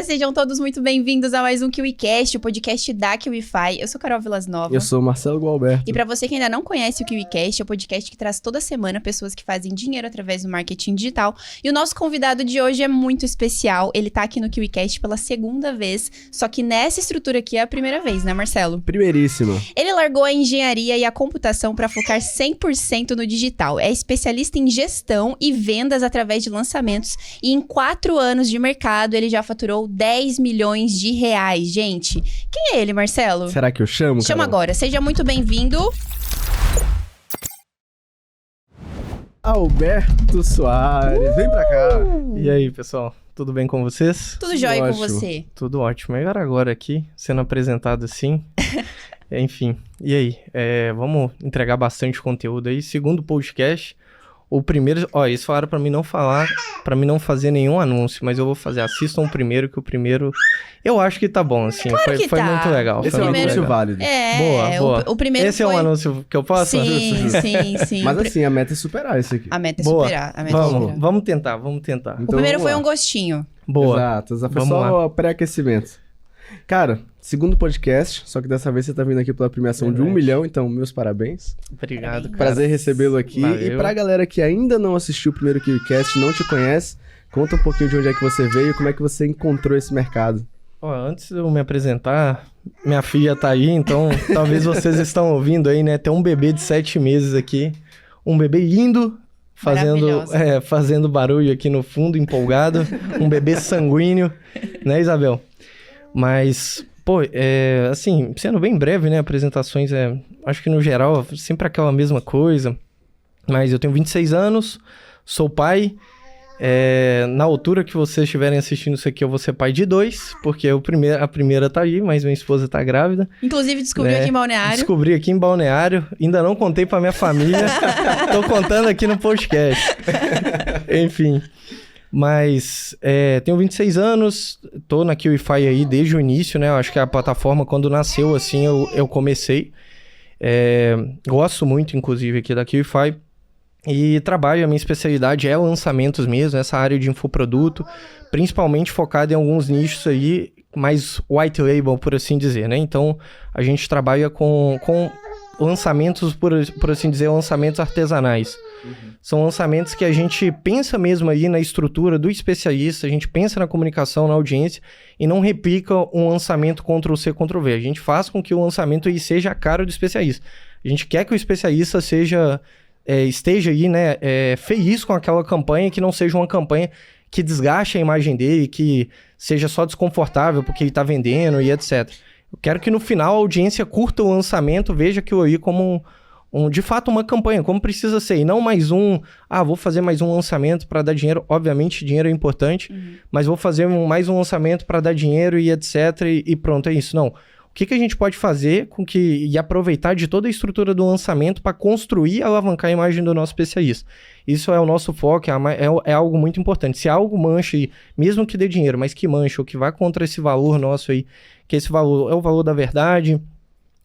galera, sejam todos muito bem-vindos a mais um KiwiCast, o podcast da KiwiFi. Eu sou Carol Vilas Nova. Eu sou o Marcelo Gualberto. E pra você que ainda não conhece o KiwiCast, é o podcast que traz toda semana pessoas que fazem dinheiro através do marketing digital. E o nosso convidado de hoje é muito especial. Ele tá aqui no KiwiCast pela segunda vez, só que nessa estrutura aqui é a primeira vez, né, Marcelo? Primeiríssima. Ele largou a engenharia e a computação para focar 100% no digital. É especialista em gestão e vendas através de lançamentos. E em 4 anos de mercado, ele já faturou 10 milhões de reais. Gente, quem é ele, Marcelo? Será que eu chamo, Chama Carol? agora. Seja muito bem-vindo. Alberto Soares. Vem pra cá. E aí, pessoal? Tudo bem com vocês? Tudo jóia com Ótimo. você? Tudo ótimo. Eu era agora aqui, sendo apresentado assim. Enfim, e aí? Vamos entregar bastante conteúdo aí. Segundo podcast, o primeiro... Ó, eles falaram pra mim não falar, pra mim não fazer nenhum anúncio, mas eu vou fazer. Assistam o primeiro, que o primeiro... Eu acho que tá bom, assim. Claro que foi tá. muito legal. Esse foi é um muito anúncio legal. válido. Boa. O primeiro Esse foi... é um anúncio que eu posso? Sim. Mas assim, a meta é superar isso aqui. A meta é Boa. superar. A meta é superar. Vamos tentar. O Então, primeiro vamos foi lá. um gostinho. Boa. Exato, foi Vamos só pré-aquecimento. Cara, segundo podcast, só que dessa vez você tá vindo aqui pela premiação de 1 Verdade. milhão, então meus parabéns. Obrigado, cara. Prazer recebê-lo aqui. Valeu. E pra galera que ainda não assistiu o primeiro KiwiCast, não te conhece, conta um pouquinho de onde é que você veio e como é que você encontrou esse mercado. Ó, antes de eu me apresentar, minha filha tá aí, então talvez vocês estão ouvindo aí, né? Tem um bebê de 7 meses aqui, um bebê lindo, Maravilhosa. fazendo barulho aqui no fundo, empolgado, um bebê sanguíneo, né, Isabel? Mas, pô, assim, sendo bem breve, né, apresentações, acho que no geral, sempre aquela mesma coisa, mas eu tenho 26 anos, sou pai. Na altura que vocês estiverem assistindo isso aqui, eu vou ser pai de 2, porque a primeira tá aí, mas minha esposa tá grávida. Inclusive, descobriu né? aqui em Balneário. Descobri aqui em Balneário, ainda não contei pra minha família, tô contando aqui no podcast. Enfim, mas tenho 26 anos, tô na KiwiFi aí desde o início, né? Eu acho que a plataforma, quando nasceu assim, eu comecei. Gosto muito, inclusive, aqui da KiwiFi. E trabalho, a minha especialidade é lançamentos mesmo, essa área de infoproduto, principalmente focada em alguns nichos aí, mais white label, por assim dizer, né? Então, a gente trabalha com lançamentos, por assim dizer, lançamentos artesanais. São lançamentos que a gente pensa mesmo aí na estrutura do especialista, a gente pensa na comunicação, na audiência, e não replica um lançamento Ctrl-C, Ctrl-V. A gente faz com que o lançamento aí seja a cara do especialista. A gente quer que o especialista esteja aí, né, feliz com aquela campanha, que não seja uma campanha que desgaste a imagem dele, que seja só desconfortável porque ele tá vendendo e etc. Eu quero que no final a audiência curta o lançamento, veja aquilo aí como de fato uma campanha, como precisa ser, e não mais vou fazer mais um lançamento para dar dinheiro. Obviamente dinheiro é importante, mas vou fazer mais um lançamento para dar dinheiro e etc, e pronto, é isso. Não. O que a gente pode fazer e aproveitar de toda a estrutura do lançamento para construir e alavancar a imagem do nosso especialista? Isso é o nosso foco, é algo muito importante. Se algo mancha, mesmo que dê dinheiro, mas que mancha ou que vá contra esse valor nosso aí, que esse valor é o valor da verdade,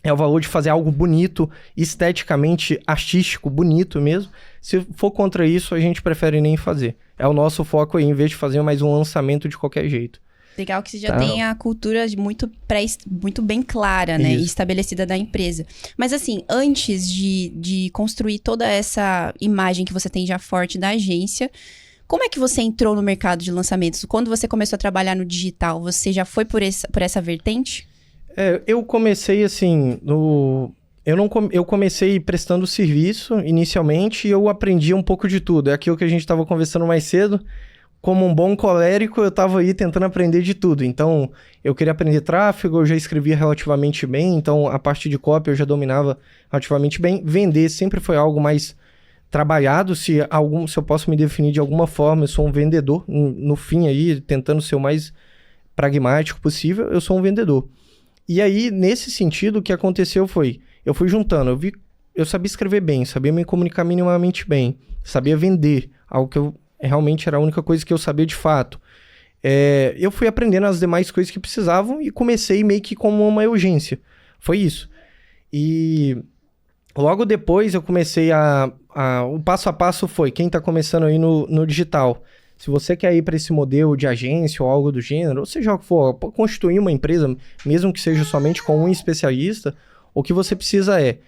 é o valor de fazer algo bonito, esteticamente artístico, bonito mesmo. Se for contra isso, a gente prefere nem fazer. É o nosso foco aí, em vez de fazer mais um lançamento de qualquer jeito. Legal que você já tem a cultura muito bem clara, né? Isso. E estabelecida da empresa. Mas assim, antes de construir toda essa imagem que você tem já forte da agência, como é que você entrou no mercado de lançamentos? Quando você começou a trabalhar no digital, você já foi por essa vertente? Eu comecei assim, eu comecei prestando serviço inicialmente e eu aprendi um pouco de tudo. É aquilo que a gente estava conversando mais cedo. Como um bom colérico, eu estava aí tentando aprender de tudo. Então, eu queria aprender tráfego, eu já escrevia relativamente bem. Então, a parte de copy eu já dominava relativamente bem. Vender sempre foi algo mais trabalhado. Se eu posso me definir de alguma forma, eu sou um vendedor. No fim aí, tentando ser o mais pragmático possível, eu sou um vendedor. E aí, nesse sentido, o que aconteceu foi... Eu fui juntando, eu sabia escrever bem, sabia me comunicar minimamente bem, sabia vender, algo que realmente era a única coisa que eu sabia de fato. Eu fui aprendendo as demais coisas que precisavam e comecei meio que como uma urgência. Foi isso. E logo depois eu comecei o passo a passo foi, quem está começando aí no digital, Se você quer ir para esse modelo de agência ou algo do gênero, ou seja o que for, constituir uma empresa, mesmo que seja somente com um especialista, o que você precisa é,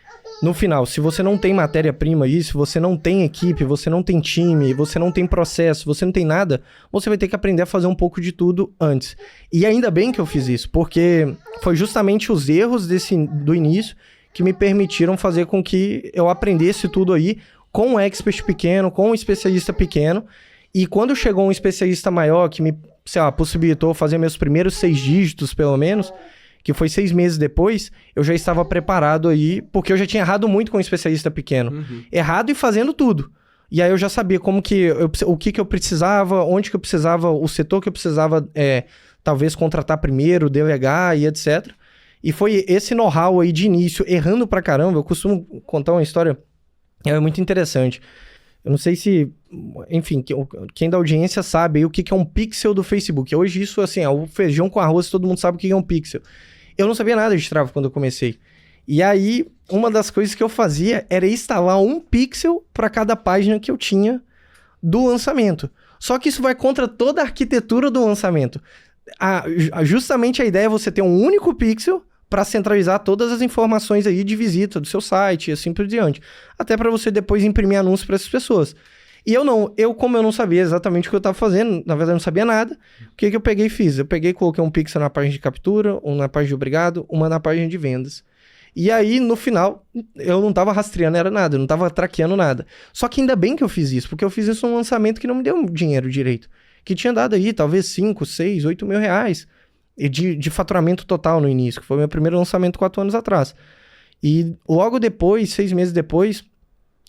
no final, se você não tem matéria-prima aí, se você não tem equipe, você não tem time, você não tem processo, você não tem nada, você vai ter que aprender a fazer um pouco de tudo antes. E ainda bem que eu fiz isso, porque foi justamente os erros do início que me permitiram fazer com que eu aprendesse tudo aí com um expert pequeno, com um especialista pequeno. E quando chegou um especialista maior que me, sei lá, possibilitou fazer meus primeiros 6 dígitos, pelo menos, que foi 6 meses depois, eu já estava preparado aí, porque eu já tinha errado muito com um especialista pequeno. Errado e fazendo tudo. E aí eu já sabia como que o que eu precisava, onde que eu precisava, o setor que eu precisava, talvez contratar primeiro, delegar e etc. E foi esse know-how aí de início, errando pra caramba. Eu costumo contar uma história, é muito interessante. Eu não sei se, enfim, quem da audiência sabe aí o que é um pixel do Facebook. Hoje isso, assim, é o feijão com arroz, todo mundo sabe o que é um pixel. Eu não sabia nada de tráfego quando eu comecei. E aí, uma das coisas que eu fazia era instalar um pixel para cada página que eu tinha do lançamento. Só que isso vai contra toda a arquitetura do lançamento. Justamente a ideia é você ter um único pixel para centralizar todas as informações aí de visita do seu site e assim por diante. Até para você depois imprimir anúncios para essas pessoas. E como eu não sabia exatamente o que eu estava fazendo, na verdade eu não sabia nada, o que eu peguei e fiz? Eu peguei e coloquei um pixel na página de captura, um na página de obrigado, uma na página de vendas. E aí, no final, eu não estava rastreando era nada, eu não estava traqueando nada. Só que ainda bem que eu fiz isso, porque eu fiz isso num lançamento que não me deu dinheiro direito. Que tinha dado aí, talvez 5, 6, 8 mil reais de faturamento total no início, que foi o meu primeiro lançamento 4 anos atrás. E logo depois, 6 meses depois,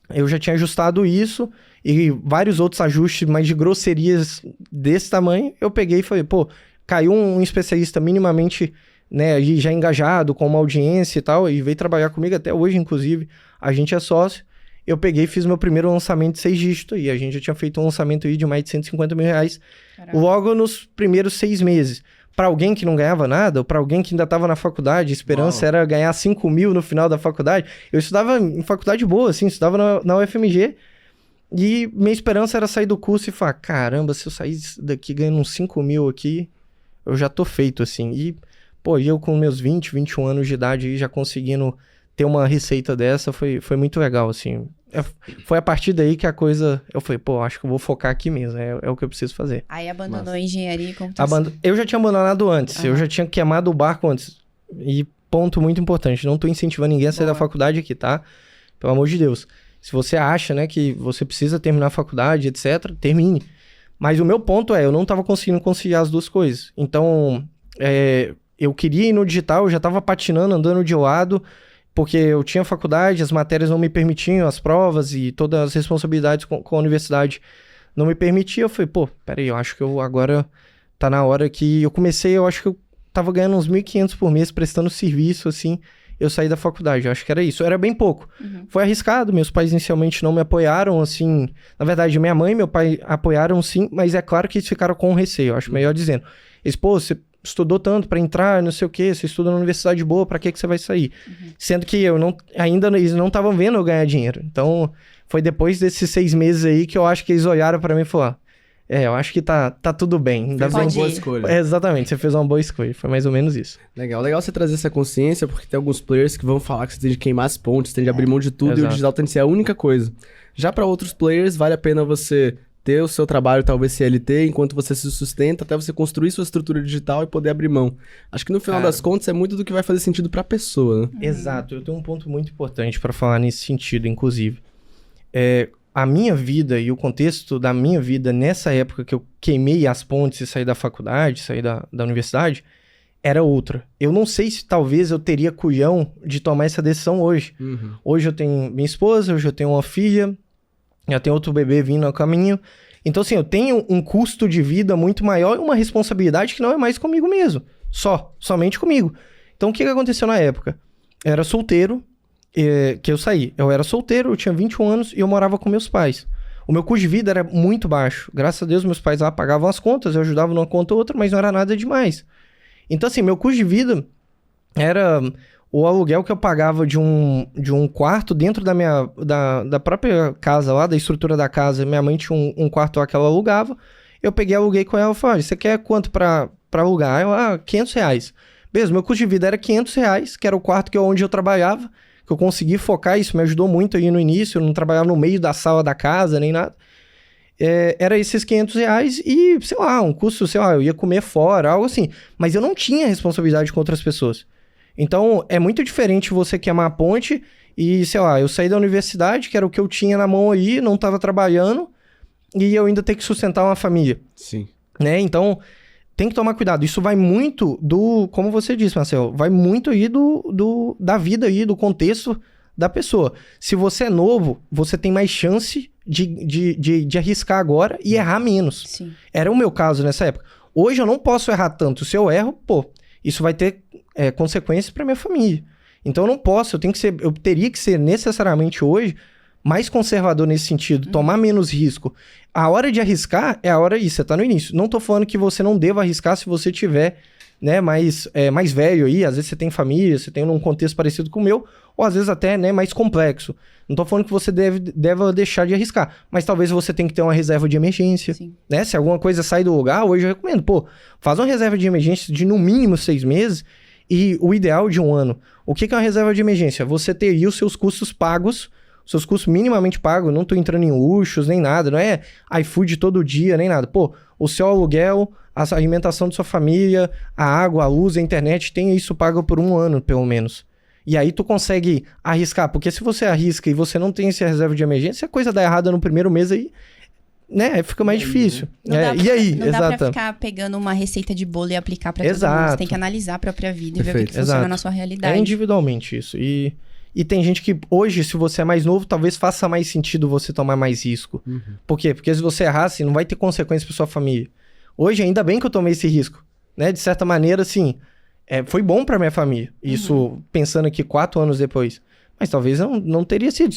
eu já tinha ajustado isso e vários outros ajustes, mas de grosserias desse tamanho, eu peguei e falei, pô, caiu um especialista minimamente, né, já engajado, com uma audiência e tal, e veio trabalhar comigo até hoje, inclusive, a gente é sócio. Eu peguei e fiz meu primeiro lançamento de 6 dígitos e a gente já tinha feito um lançamento aí de mais de 150 mil reais. Caraca. Logo nos primeiros 6 meses. Para alguém que não ganhava nada, ou para alguém que ainda estava na faculdade, a esperança era ganhar 5 mil no final da faculdade. Eu estudava em faculdade boa, assim, estudava na UFMG, e minha esperança era sair do curso e falar, caramba, se eu sair daqui ganhando uns 5 mil aqui, eu já tô feito, assim. E, pô, eu com meus 20, 21 anos de idade, já conseguindo ter uma receita dessa, foi muito legal, assim. Foi a partir daí que a coisa... Eu falei, pô, acho que eu vou focar aqui mesmo. É o que eu preciso fazer. Aí abandonou a engenharia e computação. Eu já tinha abandonado antes. Eu já tinha queimado o barco antes. E ponto muito importante. Não tô incentivando ninguém a sair da faculdade aqui, tá? Pelo amor de Deus. Se você acha, né, que você precisa terminar a faculdade, etc., termine. Mas o meu ponto eu não tava conseguindo conciliar as duas coisas. Então, eu queria ir no digital, eu já tava patinando, andando de lado... Porque eu tinha faculdade, as matérias não me permitiam, as provas e todas as responsabilidades com a universidade não me permitiam. Eu falei, pô, peraí, eu acho que eu agora tá na hora que... Eu comecei, eu acho que eu tava ganhando uns 1.500 por mês prestando serviço, assim, eu saí da faculdade. Eu acho que era isso, era bem pouco. Foi arriscado, meus pais inicialmente não me apoiaram, assim... Na verdade, minha mãe e meu pai apoiaram sim, mas é claro que eles ficaram com receio, eu acho melhor dizendo. Eles, pô, você... estudou tanto para entrar, não sei o que, você estuda na universidade boa, para que você vai sair? Sendo que eles não estavam vendo eu ganhar dinheiro. Então, foi depois desses 6 meses aí que eu acho que eles olharam para mim e falaram, eu acho que tá tudo bem. Fez uma boa escolha. Exatamente, você fez uma boa escolha, foi mais ou menos isso. Legal você trazer essa consciência, porque tem alguns players que vão falar que você tem de queimar as pontes, tem de abrir mão de tudo, e o digital tem de ser a única coisa. Já para outros players, vale a pena você... ter o seu trabalho, talvez CLT, enquanto você se sustenta, até você construir sua estrutura digital e poder abrir mão. Acho que no final das contas é muito do que vai fazer sentido pra pessoa, né? Exato, eu tenho um ponto muito importante para falar nesse sentido, inclusive. A minha vida e o contexto da minha vida nessa época que eu queimei as pontes e saí da faculdade, saí da universidade, era outra. Eu não sei se talvez eu teria culhão de tomar essa decisão hoje. Hoje eu tenho minha esposa, hoje eu tenho uma filha, já tem outro bebê vindo ao caminho. Então, assim, eu tenho um custo de vida muito maior e uma responsabilidade que não é mais comigo mesmo. Somente comigo. Então, o que aconteceu na época? Eu era solteiro, que eu saí. Eu era solteiro, eu tinha 21 anos e eu morava com meus pais. O meu custo de vida era muito baixo. Graças a Deus, meus pais lá pagavam as contas, eu ajudava numa conta ou outra, mas não era nada demais. Então, assim, meu custo de vida era... O aluguel que eu pagava de um quarto dentro da própria casa lá, da estrutura da casa, minha mãe tinha um quarto lá que ela alugava, Eu peguei, aluguei com ela e falei, você quer quanto pra alugar? Eu, R$500. Beleza, meu custo de vida era R$500, que era o quarto onde eu trabalhava, que eu consegui focar, isso me ajudou muito aí no início, eu não trabalhava no meio da sala da casa, nem nada. Era esses R$500 e, sei lá, um custo, sei lá, eu ia comer fora, algo assim. Mas eu não tinha responsabilidade com outras pessoas. Então, é muito diferente você queimar a ponte e, sei lá, eu saí da universidade, que era o que eu tinha na mão aí, não estava trabalhando, e eu ainda ter que sustentar uma família. Sim. Né? Então, tem que tomar cuidado. Isso vai muito como você disse, Marcelo, vai muito aí da vida aí, do contexto da pessoa. Se você é novo, você tem mais chance de arriscar agora e errar menos. Sim. Era o meu caso nessa época. Hoje eu não posso errar tanto. Se eu erro, isso vai ter consequências para minha família. Então eu não posso, eu teria que ser necessariamente hoje mais conservador nesse sentido, tomar menos risco. A hora de arriscar é a hora você tá no início. Não tô falando que você não deva arriscar se você tiver, né, mais velho aí, às vezes você tem família, você tem um contexto parecido com o meu, ou às vezes até, né, mais complexo. Não tô falando que você deva deixar de arriscar, mas talvez você tenha que ter uma reserva de emergência, né? Se alguma coisa sai do lugar, hoje eu recomendo, faz uma reserva de emergência de no mínimo 6 meses e o ideal de 1 ano. O que é uma reserva de emergência? Você teria os seus custos pagos, seus custos minimamente pagos, não tô entrando em luxos nem nada, não é iFood todo dia nem nada. O seu aluguel, a alimentação de sua família, a água, a luz, a internet, tem isso pago por 1 ano, pelo menos. E aí tu consegue arriscar, porque se você arrisca e você não tem essa reserva de emergência, se a coisa dá errada no primeiro mês aí, né, fica mais difícil. E aí? Não dá pra ficar pegando uma receita de bolo e aplicar pra todo mundo. Você tem que analisar a própria vida e ver o que funciona na sua realidade. É individualmente isso. E tem gente que hoje, se você é mais novo, talvez faça mais sentido você tomar mais risco. Uhum. Por quê? Porque se você errar, assim, não vai ter consequências pra sua família. Hoje, ainda bem que eu tomei esse risco, né? De certa maneira, assim, foi bom pra minha família. Isso, pensando aqui 4 anos depois. Mas talvez não teria sido.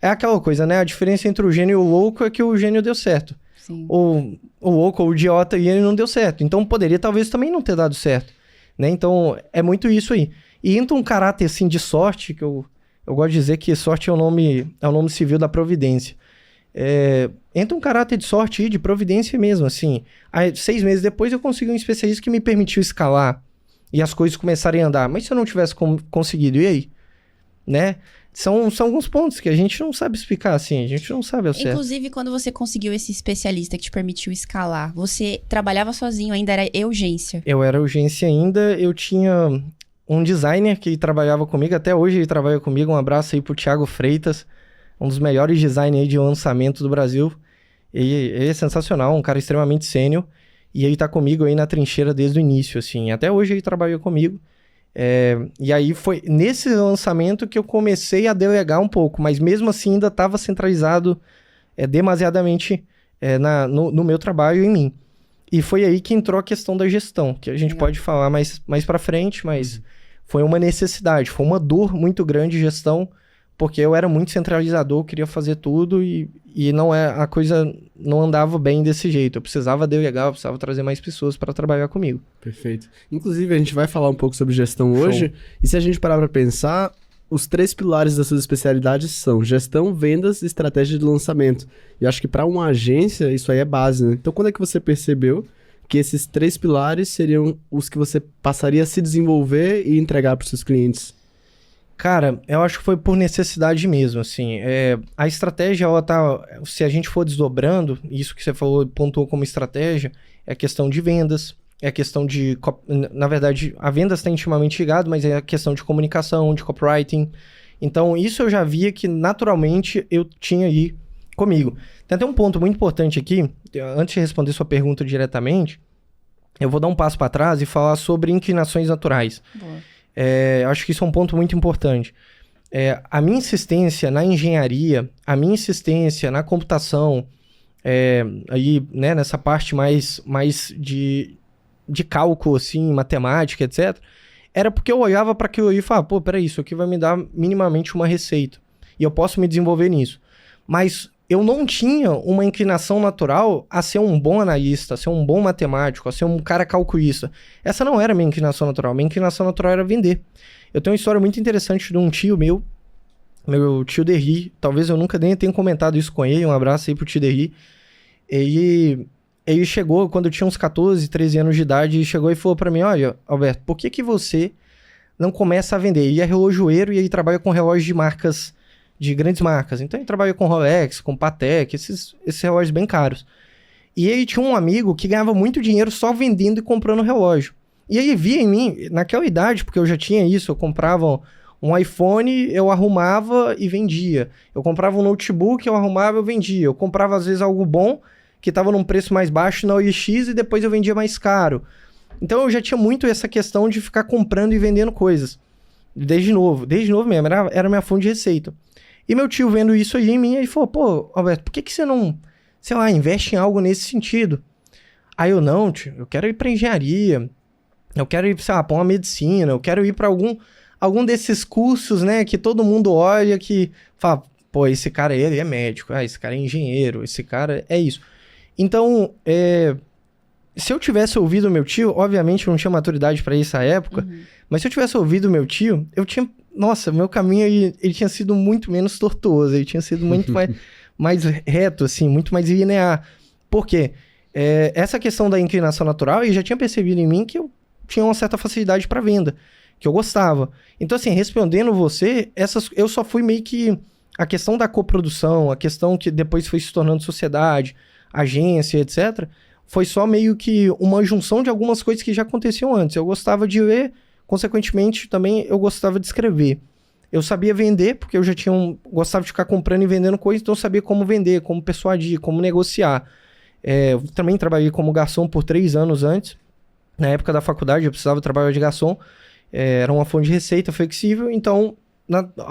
É aquela coisa, né? A diferença entre o gênio e o louco é que o gênio deu certo. Sim. O louco ou o idiota e ele não deu certo. Então, poderia talvez também não ter dado certo, né? Então, é muito isso aí. E entra um caráter, assim, de sorte, que eu gosto de dizer que sorte é o nome civil da providência. Entra um caráter de sorte aí, de providência mesmo, assim. Aí, 6 meses depois eu consegui um especialista que me permitiu escalar e as coisas começarem a andar. Mas se eu não tivesse conseguido, e aí? Né? São alguns pontos que a gente não sabe explicar, assim, a gente não sabe ao certo. Inclusive, quando você conseguiu esse especialista que te permitiu escalar, você trabalhava sozinho, ainda era urgência? Eu era urgência ainda, eu tinha um designer que trabalhava comigo, até hoje ele trabalha comigo, um abraço aí pro Thiago Freitas, um dos melhores designers aí de lançamento do Brasil. Ele é sensacional, um cara extremamente sênior, e ele tá comigo aí na trincheira desde o início, assim, até hoje ele trabalha comigo. E aí foi nesse lançamento que eu comecei a delegar um pouco, mas mesmo assim ainda estava centralizado demasiadamente no meu trabalho e em mim. E foi aí que entrou a questão da gestão, que a gente pode falar mais pra frente, mas foi uma necessidade, foi uma dor muito grande de gestão, porque eu era muito centralizador, queria fazer tudo e a coisa não andava bem desse jeito. Eu precisava delegar, eu precisava trazer mais pessoas para trabalhar comigo. Perfeito. Inclusive, a gente vai falar um pouco sobre gestão hoje. E se a gente parar para pensar, os 3 pilares das suas especialidades são gestão, vendas e estratégia de lançamento. E eu acho que para uma agência, isso aí é base, né? Então, quando é que você percebeu que esses 3 pilares seriam os que você passaria a se desenvolver e entregar para os seus clientes? Cara, eu acho que foi por necessidade mesmo, assim. A estratégia, ela tá... Se a gente for desdobrando, isso que você falou, pontuou como estratégia, é a questão de vendas, é a questão de... Na verdade, a vendas está intimamente ligado, mas é a questão de comunicação, de copywriting. Então, isso eu já via que, naturalmente, eu tinha aí comigo. Tem até um ponto muito importante aqui, antes de responder sua pergunta diretamente, eu vou dar um passo para trás e falar sobre inclinações naturais. Boa. Acho que isso é um ponto muito importante. A minha insistência na engenharia, a minha insistência na computação, aí, né, nessa parte mais de cálculo, assim, matemática, etc., era porque eu olhava para aquilo e falava, peraí, isso aqui vai me dar minimamente uma receita. E eu posso me desenvolver nisso. Mas eu não tinha uma inclinação natural a ser um bom analista, a ser um bom matemático, a ser um cara calculista. Essa não era a minha inclinação natural. Minha inclinação natural era vender. Eu tenho uma história muito interessante de um tio meu tio Derry. Talvez eu nunca nem tenha comentado isso com ele. Um abraço aí pro tio Derry. Ele ele chegou, quando eu tinha uns 14, 13 anos de idade, ele chegou e falou pra mim, olha, Alberto, por que você não começa a vender? Ele é relojoeiro e ele trabalha com relógios de marcas, de grandes marcas. Então ele trabalha com Rolex, com Patek, esses relógios bem caros. E ele tinha um amigo que ganhava muito dinheiro só vendendo e comprando relógio. E ele via em mim, naquela idade, porque eu já tinha isso, eu comprava um iPhone, eu arrumava e vendia. Eu comprava um notebook, eu arrumava e eu vendia. Eu comprava, às vezes, algo bom, que estava num preço mais baixo na OLX e depois eu vendia mais caro. Então eu já tinha muito essa questão de ficar comprando e vendendo coisas. Desde novo mesmo, era minha fonte de receita. E meu tio vendo isso aí em mim, ele falou, pô, Alberto, por que você não, sei lá, investe em algo nesse sentido? Aí eu, não, tio, eu quero ir pra engenharia, eu quero ir, sei lá, pra uma medicina, eu quero ir pra algum desses cursos, né, que todo mundo olha, que fala, pô, esse cara aí, ele é médico, esse cara é engenheiro, esse cara é isso. Então, se eu tivesse ouvido meu tio, obviamente eu não tinha maturidade pra isso à época, mas se eu tivesse ouvido meu tio, eu tinha, nossa, meu caminho ele tinha sido muito menos tortuoso, ele tinha sido muito mais reto, assim, muito mais linear. Por quê? Essa questão da inclinação natural, eu já tinha percebido em mim que eu tinha uma certa facilidade para venda, que eu gostava. Então, assim, respondendo você, eu só fui meio que a questão da coprodução, a questão que depois foi se tornando sociedade, agência, etc., foi só meio que uma junção de algumas coisas que já aconteciam antes. Eu gostava de ler, consequentemente, também eu gostava de escrever. Eu sabia vender, porque eu já gostava de ficar comprando e vendendo coisas, então eu sabia como vender, como persuadir, como negociar. Eu também trabalhei como garçom por 3 anos antes. Na época da faculdade, eu precisava trabalhar de garçom. Era uma fonte de receita flexível, então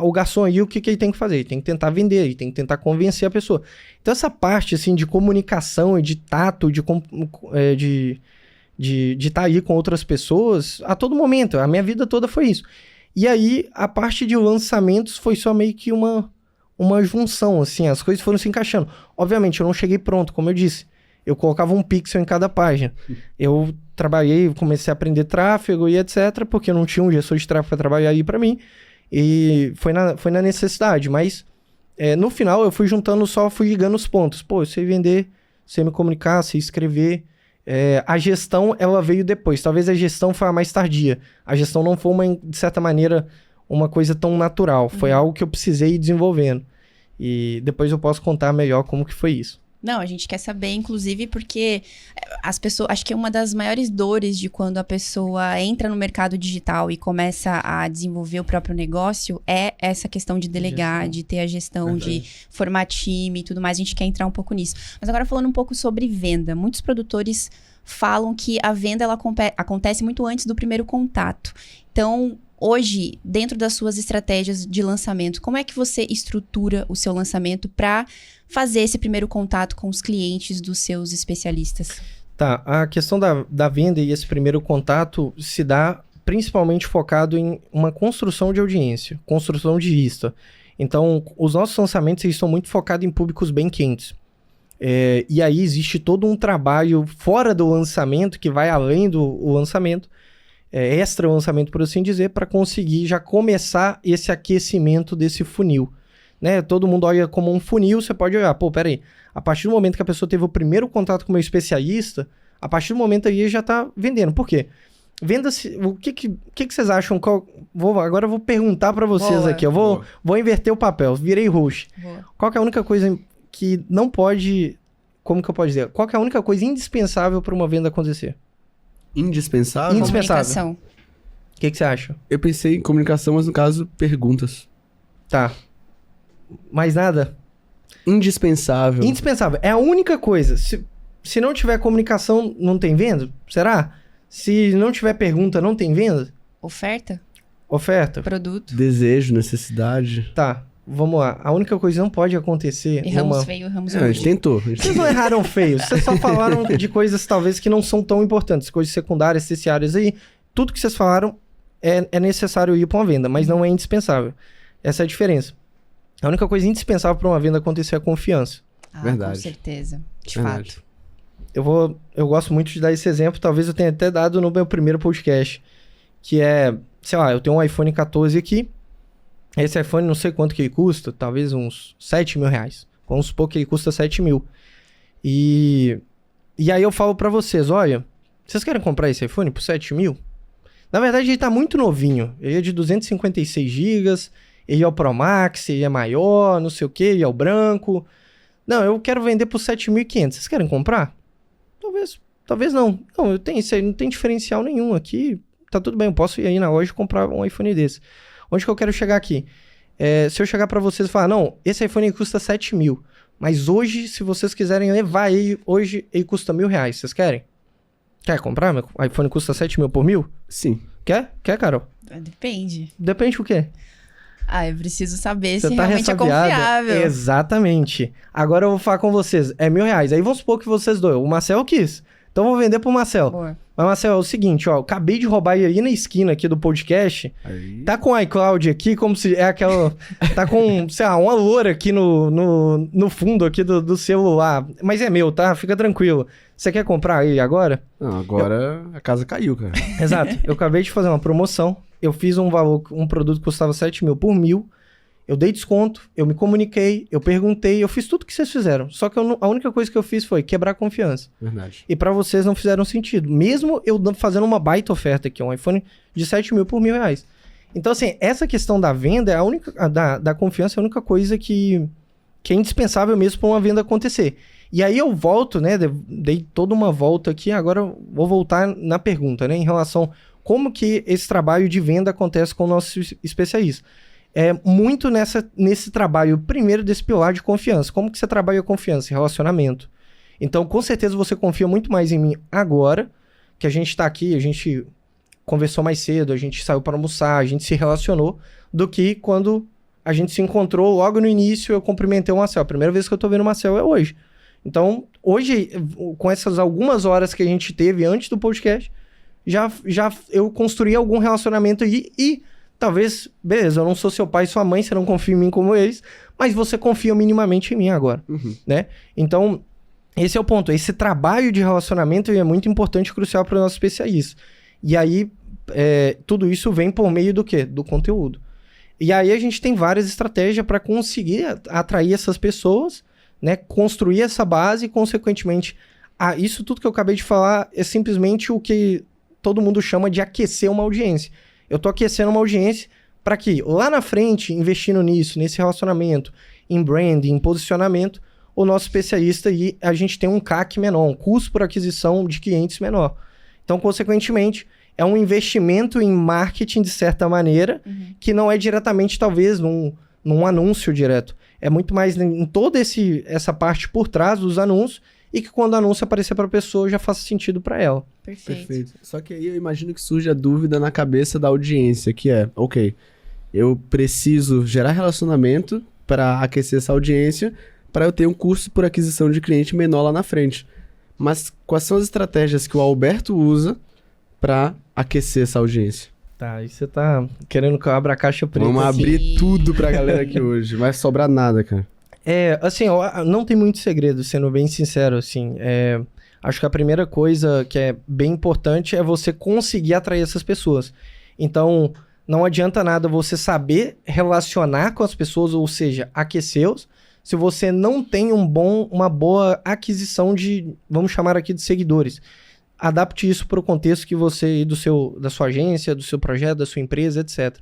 o garçom aí, o que ele tem que fazer? Ele tem que tentar vender, ele tem que tentar convencer a pessoa. Então essa parte assim, de comunicação e de tato, de estar aí com outras pessoas, a todo momento, a minha vida toda foi isso. E aí, a parte de lançamentos foi só meio que uma junção, assim, as coisas foram se encaixando. Obviamente, eu não cheguei pronto, como eu disse. Eu colocava um pixel em cada página. Eu trabalhei, comecei a aprender tráfego e etc, porque eu não tinha um gestor de tráfego para trabalhar aí para mim. E foi na necessidade, mas no final eu fui ligando os pontos. Pô, eu sei vender, sei me comunicar, sei escrever. A gestão, ela veio depois. Talvez a gestão foi a mais tardia. A gestão não foi, de certa maneira, uma coisa tão natural. Foi algo que eu precisei ir desenvolvendo. E depois eu posso contar melhor como que foi isso. Não, a gente quer saber, inclusive, porque as pessoas... Acho que uma das maiores dores de quando a pessoa entra no mercado digital e começa a desenvolver o próprio negócio é essa questão de delegar, de ter a gestão, de formar time e tudo mais. A gente quer entrar um pouco nisso. Mas agora falando um pouco sobre venda. Muitos produtores falam que a venda ela acontece muito antes do primeiro contato. Então, hoje, dentro das suas estratégias de lançamento, como é que você estrutura o seu lançamento para fazer esse primeiro contato com os clientes dos seus especialistas? Tá, a questão da venda e esse primeiro contato se dá principalmente focado em uma construção de audiência, construção de vista. Então, os nossos lançamentos eles estão muito focados em públicos bem quentes. E aí existe todo um trabalho fora do lançamento, que vai além do lançamento, extra lançamento, por assim dizer, para conseguir já começar esse aquecimento desse funil. Né? Todo mundo olha como um funil, você pode olhar, pô, peraí, a partir do momento que a pessoa teve o primeiro contato com o meu especialista, a partir do momento aí já tá vendendo. Por quê? Venda-se, o que vocês acham? Agora eu vou perguntar para vocês aqui, eu vou inverter o papel, virei host. Qual que é a única coisa que não pode, como que eu posso dizer? Qual que é a única coisa indispensável para uma venda acontecer? Indispensável? Comunicação. O que você acha? Eu pensei em comunicação, mas no caso, perguntas. Tá. Mais nada? Indispensável. Indispensável. É a única coisa. Se não tiver comunicação, não tem venda? Será? Se não tiver pergunta, não tem venda? Oferta? Produto. Desejo, necessidade. Tá, vamos lá. A única coisa que não pode acontecer... Erramos feio, erramos A gente tentou. Vocês não erraram feio. Vocês só falaram de coisas talvez que não são tão importantes. Coisas secundárias, terciárias aí. Tudo que vocês falaram é necessário ir para uma venda, mas não é indispensável. Essa é a diferença. A única coisa indispensável para uma venda acontecer é a confiança. Verdade. Com certeza. De fato. Eu gosto muito de dar esse exemplo. Talvez eu tenha até dado no meu primeiro podcast. Que é, sei lá, eu tenho um iPhone 14 aqui. Esse iPhone, não sei quanto que ele custa. Talvez uns 7 mil reais. Vamos supor que ele custa 7 mil. E E aí eu falo pra vocês, olha, vocês querem comprar esse iPhone por 7 mil? Na verdade, ele tá muito novinho. Ele é de 256 GB, ele é o Pro Max, ele é maior, não sei o que, ele é o branco. Não, eu quero vender por 7.500. Vocês querem comprar? Talvez não. Não, eu tenho isso aí, não tem diferencial nenhum aqui. Tá tudo bem, eu posso ir aí na loja e comprar um iPhone desse. Onde que eu quero chegar aqui? Se eu chegar pra vocês e falar, não, esse iPhone custa 7 mil. Mas hoje, se vocês quiserem levar ele, hoje ele custa R$1.000. Vocês querem? Quer comprar? Meu iPhone custa 7 mil por 1.000? Sim. Quer, Carol? Depende. Depende o quê? Eu preciso saber Você se tá realmente ressabiada? é confiável. Exatamente. Agora eu vou falar com vocês. É R$1.000. Aí vamos supor que vocês dois. O Marcel quis. Então eu vou vender pro Marcel. Boa. Mas, Marcel, é o seguinte, ó. Eu acabei de roubar ele aí na esquina aqui do podcast. Aí. Tá com o iCloud aqui, como se é aquela... Tá com, sei lá, uma loura aqui no fundo aqui do celular. Mas é meu, tá? Fica tranquilo. Você quer comprar aí agora? Não, agora a casa caiu, cara. Exato. Eu acabei de fazer uma promoção. Eu fiz um produto que custava 7 mil por 1.000. Eu dei desconto, eu me comuniquei, eu perguntei, eu fiz tudo que vocês fizeram. Só que a única coisa que eu fiz foi quebrar a confiança. Verdade. E pra vocês não fizeram sentido. Mesmo eu fazendo uma baita oferta aqui, um iPhone de 7 mil por R$1.000. Então, assim, essa questão da venda, é a única, da confiança é a única coisa que é indispensável mesmo pra uma venda acontecer. E aí eu volto, né, dei toda uma volta aqui, agora eu vou voltar na pergunta, né, em relação como que esse trabalho de venda acontece com o nosso especialista. É muito nesse trabalho, primeiro, desse pilar de confiança. Como que você trabalha a confiança? Relacionamento. Então, com certeza, você confia muito mais em mim agora, que a gente tá aqui, a gente conversou mais cedo, a gente saiu para almoçar, a gente se relacionou, do que quando a gente se encontrou logo no início, eu cumprimentei o Marcel. A primeira vez que eu tô vendo o Marcel é hoje. Então, hoje, com essas algumas horas que a gente teve antes do podcast, já eu construí algum relacionamento e talvez, beleza, eu não sou seu pai e sua mãe, você não confia em mim como eles, mas você confia minimamente em mim agora, né? Então, esse é o ponto. Esse trabalho de relacionamento é muito importante e crucial para o nosso especialista. E aí, tudo isso vem por meio do quê? Do conteúdo. E aí a gente tem várias estratégias para conseguir atrair essas pessoas, né? Construir essa base e, consequentemente, isso tudo que eu acabei de falar é simplesmente o que todo mundo chama de aquecer uma audiência. Eu tô aquecendo uma audiência para que lá na frente, investindo nisso, nesse relacionamento, em branding, em posicionamento, o nosso especialista e a gente tem um CAC menor, um custo por aquisição de clientes menor. Então, consequentemente, é um investimento em marketing, de certa maneira, que não é diretamente, talvez, num anúncio direto. É muito mais em toda essa parte por trás dos anúncios e que quando o anúncio aparecer para a pessoa já faça sentido para ela. Perfeito. Só que aí eu imagino que surge a dúvida na cabeça da audiência, que é, ok, eu preciso gerar relacionamento para aquecer essa audiência, para eu ter um custo por aquisição de cliente menor lá na frente. Mas quais são as estratégias que o Alberto usa para aquecer essa audiência? Tá, aí você tá querendo que eu abra a caixa preta. Vamos abrir tudo pra galera aqui hoje, não vai sobrar nada, cara. Assim, não tem muito segredo, sendo bem sincero, assim. Acho que a primeira coisa que é bem importante é você conseguir atrair essas pessoas. Então, não adianta nada você saber relacionar com as pessoas, ou seja, aquecê-los, se você não tem uma boa aquisição de, vamos chamar aqui de seguidores. Adapte isso para o contexto que você, da sua agência, do seu projeto, da sua empresa, etc.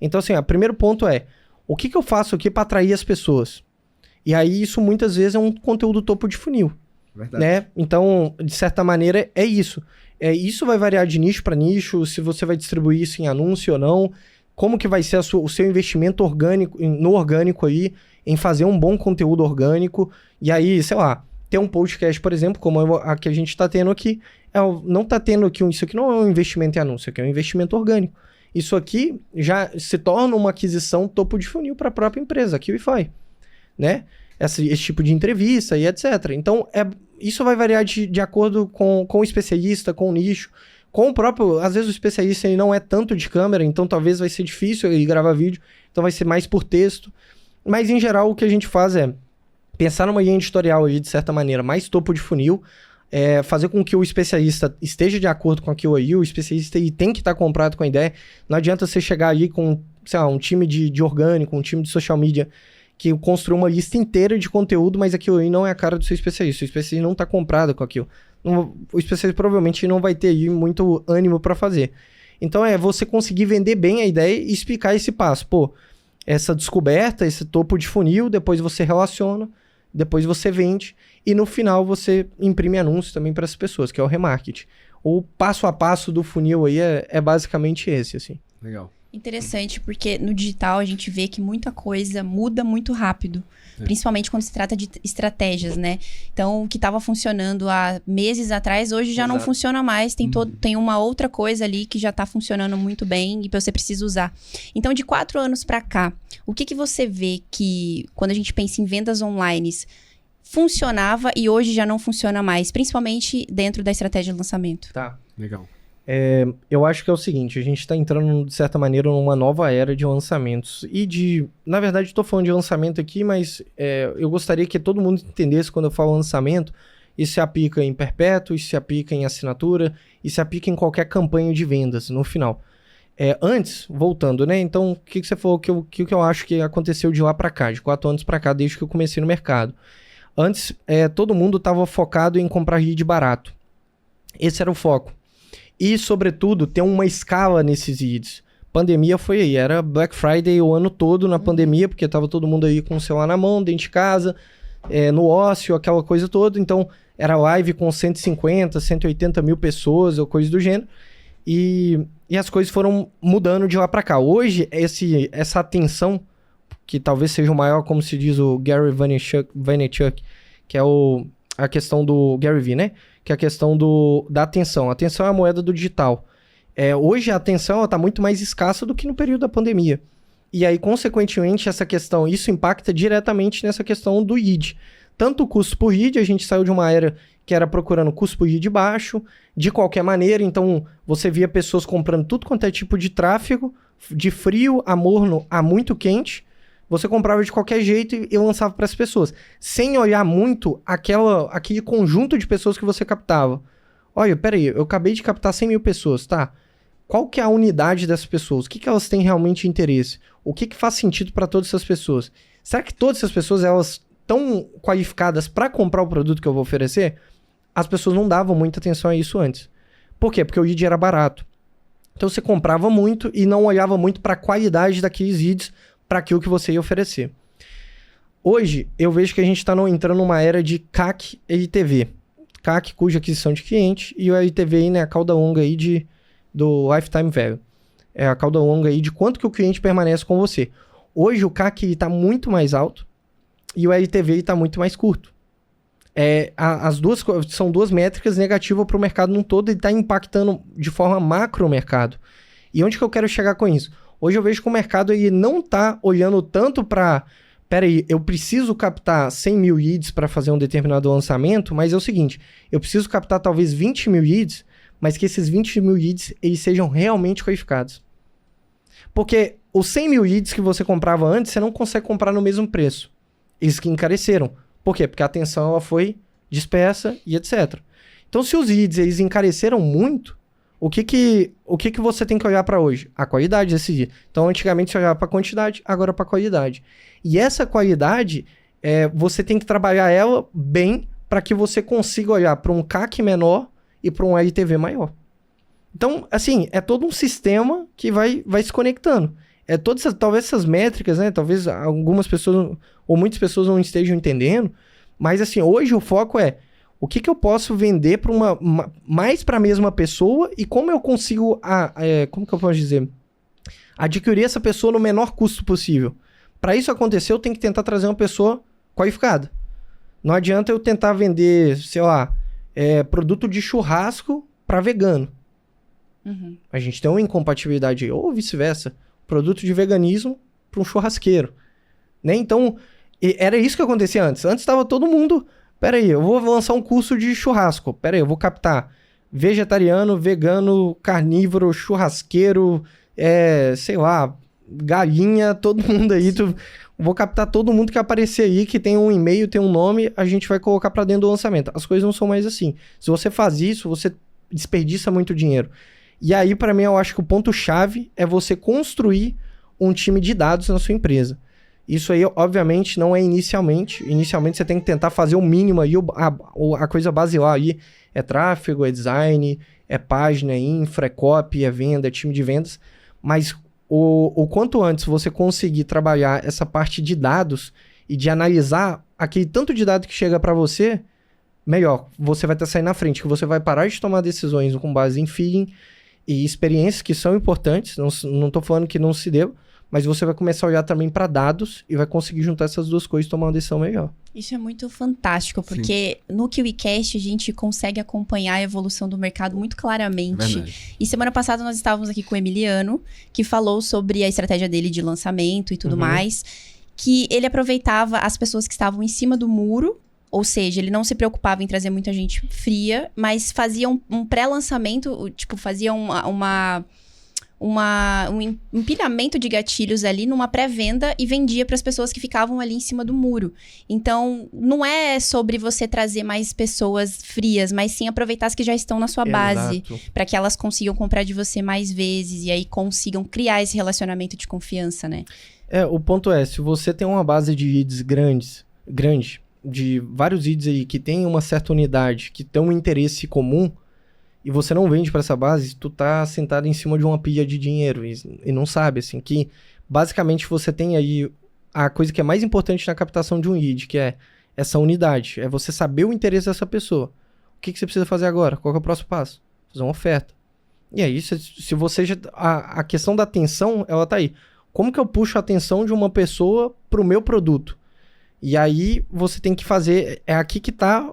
Então, assim, o primeiro ponto é, o que eu faço aqui para atrair as pessoas? E aí, isso muitas vezes é um conteúdo topo de funil. Verdade. Né? Então, de certa maneira, é isso. Isso vai variar de nicho para nicho, se você vai distribuir isso em anúncio ou não, como que vai ser o seu investimento no orgânico aí, em fazer um bom conteúdo orgânico. E aí, sei lá, ter um podcast, por exemplo, como a que a gente está tendo aqui, não está tendo aqui, isso aqui não é um investimento em anúncio, isso aqui é um investimento orgânico. Isso aqui já se torna uma aquisição topo de funil para a própria empresa, a QIFI, né? Esse tipo de entrevista e etc. Então, isso vai variar de acordo com o especialista, com o nicho, com o próprio... Às vezes o especialista ele não é tanto de câmera, então talvez vai ser difícil ele gravar vídeo, então vai ser mais por texto. Mas, em geral, o que a gente faz é pensar numa linha editorial aí, de certa maneira, mais topo de funil, fazer com que o especialista esteja de acordo com aquilo aí, o especialista ele tem que estar comprado com a ideia. Não adianta você chegar aí com, sei lá, um time de orgânico, um time de social media, que construiu uma lista inteira de conteúdo, mas aquilo aí não é a cara do seu especialista. O especialista não está comprado com aquilo. o especialista provavelmente não vai ter aí muito ânimo para fazer. Então é você conseguir vender bem a ideia e explicar esse passo. Pô, essa descoberta, esse topo de funil, depois você relaciona, depois você vende e no final você imprime anúncios também para as pessoas, que é o remarketing. O passo a passo do funil aí é basicamente esse, assim. Legal. Interessante, porque no digital a gente vê que muita coisa muda muito rápido. Principalmente quando se trata de estratégias, né? Então, o que estava funcionando há meses atrás, hoje já não funciona mais. Tem uma outra coisa ali que já está funcionando muito bem e você precisa usar. Então, de 4 anos para cá, o que você vê que, quando a gente pensa em vendas online, funcionava e hoje já não funciona mais? Principalmente dentro da estratégia de lançamento. Tá. Legal. Eu acho que é o seguinte, a gente está entrando, de certa maneira, numa nova era de lançamentos. Na verdade, estou falando de lançamento aqui, mas eu gostaria que todo mundo entendesse quando eu falo lançamento, isso se aplica em perpétuo, isso se aplica em assinatura, isso se aplica em qualquer campanha de vendas, no final. Antes, voltando, né? Então, o que você falou que eu acho que aconteceu de lá para cá, de 4 anos para cá, desde que eu comecei no mercado. Antes, todo mundo estava focado em comprar lead barato. Esse era o foco. E, sobretudo, ter uma escala nesses leads. Pandemia foi aí, era Black Friday o ano todo na pandemia, porque tava todo mundo aí com o celular na mão, dentro de casa, no ócio, aquela coisa toda. Então, era live com 150, 180 mil pessoas ou coisa do gênero. E as coisas foram mudando de lá para cá. Hoje, essa atenção, que talvez seja o maior, como se diz o Gary Vaynerchuk, que é a questão do Gary Vee, né? Que é a questão da atenção. A atenção é a moeda do digital. Hoje a atenção está muito mais escassa do que no período da pandemia. E aí, consequentemente, isso impacta diretamente nessa questão do lead. Tanto o custo por lead, a gente saiu de uma era que era procurando custo por lead baixo, de qualquer maneira. Então, você via pessoas comprando tudo quanto é tipo de tráfego, de frio a morno a muito quente. Você comprava de qualquer jeito e lançava para as pessoas, sem olhar muito aquele conjunto de pessoas que você captava. Olha, peraí, eu acabei de captar 100 mil pessoas, tá? Qual que é a unidade dessas pessoas? O que elas têm realmente interesse? O que faz sentido para todas essas pessoas? Será que todas essas pessoas elas estão qualificadas para comprar o produto que eu vou oferecer? As pessoas não davam muita atenção a isso antes. Por quê? Porque o lead era barato. Então você comprava muito e não olhava muito para a qualidade daqueles leads para aquilo que você ia oferecer. Hoje, eu vejo que a gente está entrando numa era de CAC e LTV. CAC, cuja aquisição de cliente, e o LTV, né, a cauda longa aí do Lifetime Value. É a cauda longa aí de quanto que o cliente permanece com você. Hoje, o CAC está muito mais alto e o LTV está muito mais curto. As duas são duas métricas negativas para o mercado num todo e está impactando de forma macro o mercado. E onde que eu quero chegar com isso? Hoje eu vejo que o mercado ele não está olhando tanto para... Peraí, eu preciso captar 100 mil leads para fazer um determinado lançamento, mas é o seguinte, eu preciso captar talvez 20 mil leads, mas que esses 20 mil leads eles sejam realmente qualificados. Porque os 100 mil leads que você comprava antes, você não consegue comprar no mesmo preço. Eles que encareceram. Por quê? Porque a atenção ela foi dispersa e etc. Então, se os leads eles encareceram muito, o que você tem que olhar para hoje? A qualidade desse lead. Então, antigamente você olhava para quantidade, agora para qualidade. E essa qualidade, você tem que trabalhar ela bem para que você consiga olhar para um CAC menor e para um LTV maior. Então, assim, é todo um sistema que vai se conectando. Talvez essas métricas, né? Talvez algumas pessoas ou muitas pessoas não estejam entendendo, mas assim, hoje o foco é o que eu posso vender para mais para a mesma pessoa e como eu consigo, como que eu posso dizer? Adquirir essa pessoa no menor custo possível. Para isso acontecer, eu tenho que tentar trazer uma pessoa qualificada. Não adianta eu tentar vender, sei lá, produto de churrasco para vegano. Uhum. A gente tem uma incompatibilidade aí, ou vice-versa. Produto de veganismo para um churrasqueiro. Né? Então, era isso que acontecia antes. Antes estava todo mundo... Peraí, eu vou lançar um curso de churrasco. Peraí, eu vou captar vegetariano, vegano, carnívoro, churrasqueiro, sei lá, galinha, todo mundo aí. Vou captar todo mundo que aparecer aí, que tem um e-mail, tem um nome, a gente vai colocar para dentro do lançamento. As coisas não são mais assim. Se você faz isso, você desperdiça muito dinheiro. E aí, para mim, eu acho que o ponto-chave é você construir um time de dados na sua empresa. Isso aí, obviamente, não é inicialmente. Inicialmente, você tem que tentar fazer o mínimo aí, a coisa basilar aí é tráfego, é design, é página, é infra, é copy, é venda, é time de vendas. Mas o quanto antes você conseguir trabalhar essa parte de dados e de analisar aquele tanto de dado que chega para você, melhor. Você vai estar saindo na frente, que você vai parar de tomar decisões com base em feeling e experiências que são importantes. Não tô falando que não se deva, mas você vai começar a olhar também para dados e vai conseguir juntar essas duas coisas e tomar uma decisão melhor. Isso é muito fantástico, porque no KiwiCast a gente consegue acompanhar a evolução do mercado muito claramente. Verdade. E semana passada nós estávamos aqui com o Emiliano, que falou sobre a estratégia dele de lançamento e tudo mais, que ele aproveitava as pessoas que estavam em cima do muro, ou seja, ele não se preocupava em trazer muita gente fria, mas fazia um pré-lançamento, tipo, fazia um empilhamento de gatilhos ali numa pré-venda e vendia para as pessoas que ficavam ali em cima do muro. Então, não é sobre você trazer mais pessoas frias, mas sim aproveitar as que já estão na sua base, para que elas consigam comprar de você mais vezes e aí consigam criar esse relacionamento de confiança, né? O ponto é, se você tem uma base de leads grande, de vários leads aí que tem uma certa unidade, que tem um interesse comum, e você não vende para essa base, tu tá sentado em cima de uma pilha de dinheiro e não sabe, assim, que basicamente você tem aí a coisa que é mais importante na captação de um lead, que é essa unidade, é você saber o interesse dessa pessoa. O que você precisa fazer agora? Qual que é o próximo passo? Fazer uma oferta. E aí, se você já... A questão da atenção, ela tá aí. Como que eu puxo a atenção de uma pessoa pro meu produto? E aí, você tem que fazer... É aqui que tá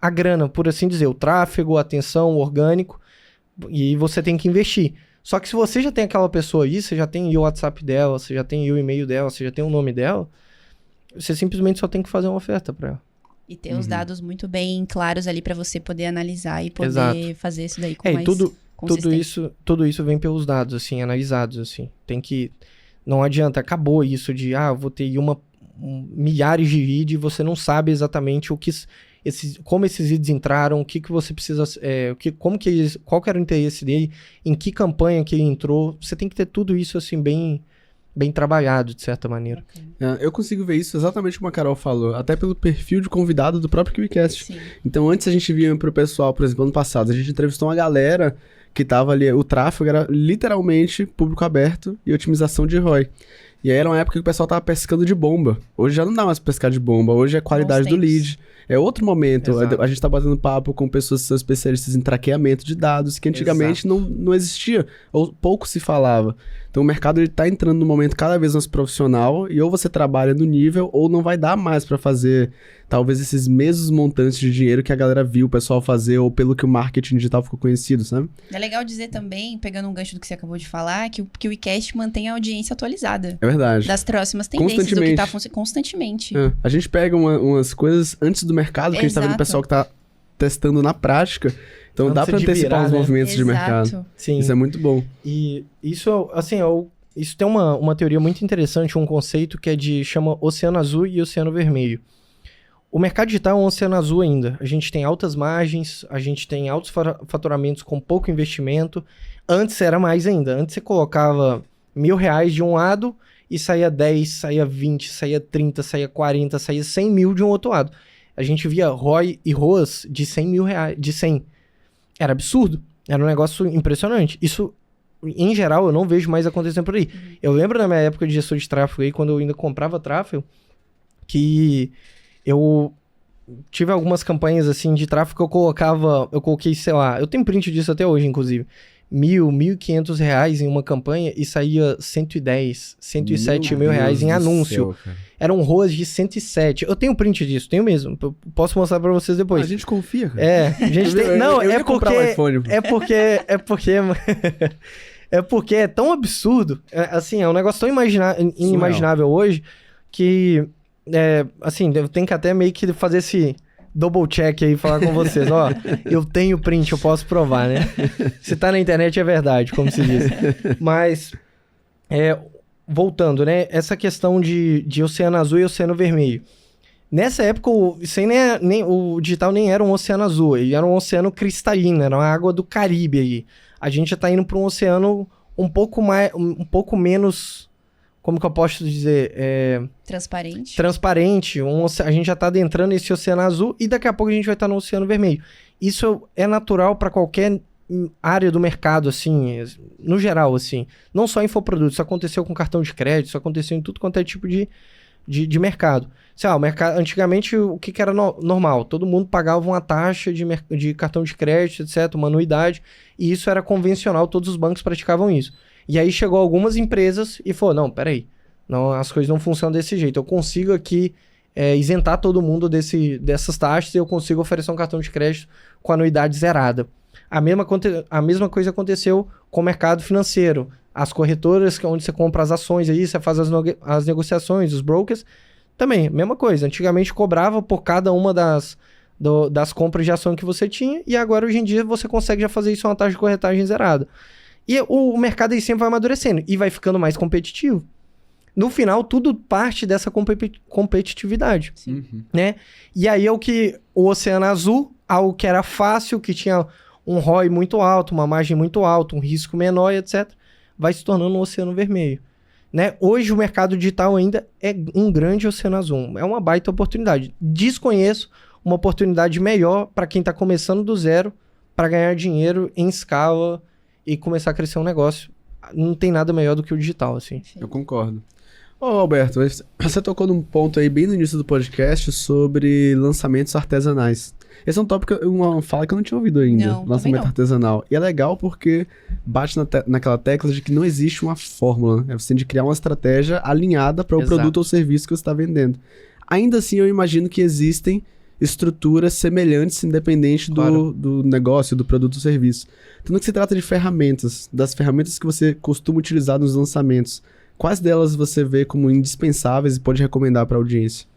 a grana, por assim dizer, o tráfego, a atenção, o orgânico, e você tem que investir. Só que se você já tem aquela pessoa aí, você já tem o WhatsApp dela, você já tem o e-mail dela, você já tem o nome dela, você simplesmente só tem que fazer uma oferta para ela. E ter os dados muito bem claros ali para você poder analisar e poder fazer isso daí com mais consistência. Tudo isso vem pelos dados, assim, analisados, assim. Tem que... Não adianta, acabou isso de, vou ter milhares de leads e você não sabe exatamente como esses leads entraram, o que você precisa... qual que era o interesse dele, em que campanha que ele entrou. Você tem que ter tudo isso, assim, bem trabalhado, de certa maneira. Eu consigo ver isso exatamente como a Carol falou, até pelo perfil de convidado do próprio KiwiCast. Então, antes a gente via pro pessoal, por exemplo, ano passado, a gente entrevistou uma galera que tava ali, o tráfego era literalmente público aberto e otimização de ROI. E aí era uma época que o pessoal tava pescando de bomba. Hoje já não dá mais pra pescar de bomba, hoje é qualidade do lead. É outro momento. A gente tá batendo papo com pessoas que são especialistas em traqueamento de dados, que antigamente não existia, ou pouco se falava. Então o mercado ele tá entrando num momento cada vez mais profissional, e ou você trabalha no nível, ou não vai dar mais pra fazer, talvez, esses mesmos montantes de dinheiro que a galera viu o pessoal fazer, ou pelo que o marketing digital ficou conhecido, sabe? É legal dizer também, pegando um gancho do que você acabou de falar, que o KiwiCast mantém a audiência atualizada. É verdade. Das próximas tendências, do que tá funcionando constantemente. A gente pega umas coisas antes do mercado, porque a gente tá vendo o pessoal que tá testando na prática. Então antes dá pra antecipar os movimentos de mercado. Sim. Isso é muito bom. E isso, assim, isso tem uma teoria muito interessante, um conceito que chama Oceano Azul e Oceano Vermelho. O mercado digital é um oceano azul ainda. A gente tem altas margens, a gente tem altos faturamentos com pouco investimento. Antes era mais ainda. Antes você colocava R$1.000 de um lado e saía 10, saía 20, saía 30, saía 40, saía 100 mil de um outro lado. A gente via ROI e ROAS de 100 mil reais, de 100. Era absurdo. Era um negócio impressionante. Isso, em geral, eu não vejo mais acontecendo por aí. Eu lembro na minha época de gestor de tráfego aí, quando eu ainda comprava tráfego, que eu tive algumas campanhas assim de tráfego que eu coloquei, sei lá, eu tenho print disso até hoje, inclusive, R$1.500 em uma campanha e saía 110, 107 mil reais em anúncio. Era um ROAS de 107. Eu tenho print disso, tenho mesmo. Posso mostrar pra vocês depois. A gente confia, cara. A gente tem... Não, é porque... É porque é tão absurdo. Assim, é um negócio tão inimaginável hoje que... assim, eu tenho que até meio que fazer esse... double check aí e falar com vocês, eu tenho print, eu posso provar, né? Se tá na internet é verdade, como se diz. Mas, voltando, né? Essa questão de Oceano Azul e Oceano Vermelho. Nessa época, o digital nem era um oceano azul, ele era um oceano cristalino, era uma água do Caribe aí. A gente já tá indo para um oceano um pouco menos... como que eu posso dizer? Transparente. Transparente. A gente já está adentrando esse oceano azul e daqui a pouco a gente vai estar no oceano vermelho. Isso é natural para qualquer área do mercado, assim, no geral, assim. Não só infoprodutos, isso aconteceu com cartão de crédito, isso aconteceu em tudo quanto é tipo de mercado. Sei lá, o mercado, antigamente, o que era normal? Todo mundo pagava uma taxa de cartão de crédito, etc., uma anuidade, e isso era convencional, todos os bancos praticavam isso. E aí chegou algumas empresas e falou, não, peraí, não, as coisas não funcionam desse jeito, eu consigo aqui isentar todo mundo dessas taxas e eu consigo oferecer um cartão de crédito com anuidade zerada. A mesma coisa aconteceu com o mercado financeiro. As corretoras, onde você compra as ações, aí você faz as negociações, os brokers, também, mesma coisa. Antigamente cobrava por cada uma das compras de ação que você tinha, e agora, hoje em dia, você consegue já fazer isso a uma taxa de corretagem zerada. E o mercado aí sempre vai amadurecendo e vai ficando mais competitivo. No final, tudo parte dessa competitividade, né? E aí é o Oceano Azul, algo que era fácil, que tinha um ROI muito alto, uma margem muito alta, um risco menor, etc., vai se tornando um Oceano Vermelho, né? Hoje o mercado digital ainda é um grande Oceano Azul, é uma baita oportunidade. Desconheço uma oportunidade melhor para quem está começando do zero, para ganhar dinheiro em escala e começar a crescer um negócio. Não tem nada melhor do que o digital, assim. Eu concordo. Ô, Alberto, você tocou num ponto aí bem no início do podcast sobre lançamentos artesanais. Esse é um tópico, uma fala que eu não tinha ouvido ainda, não, lançamento artesanal. E é legal porque bate naquela tecla de que não existe uma fórmula, né? Você tem de criar uma estratégia alinhada para o produto ou serviço que você está vendendo. Ainda assim, eu imagino que existem estruturas semelhantes, independente do negócio, do produto ou serviço. Então, no que se trata de ferramentas, das ferramentas que você costuma utilizar nos lançamentos, quais delas você vê como indispensáveis e pode recomendar para a audiência?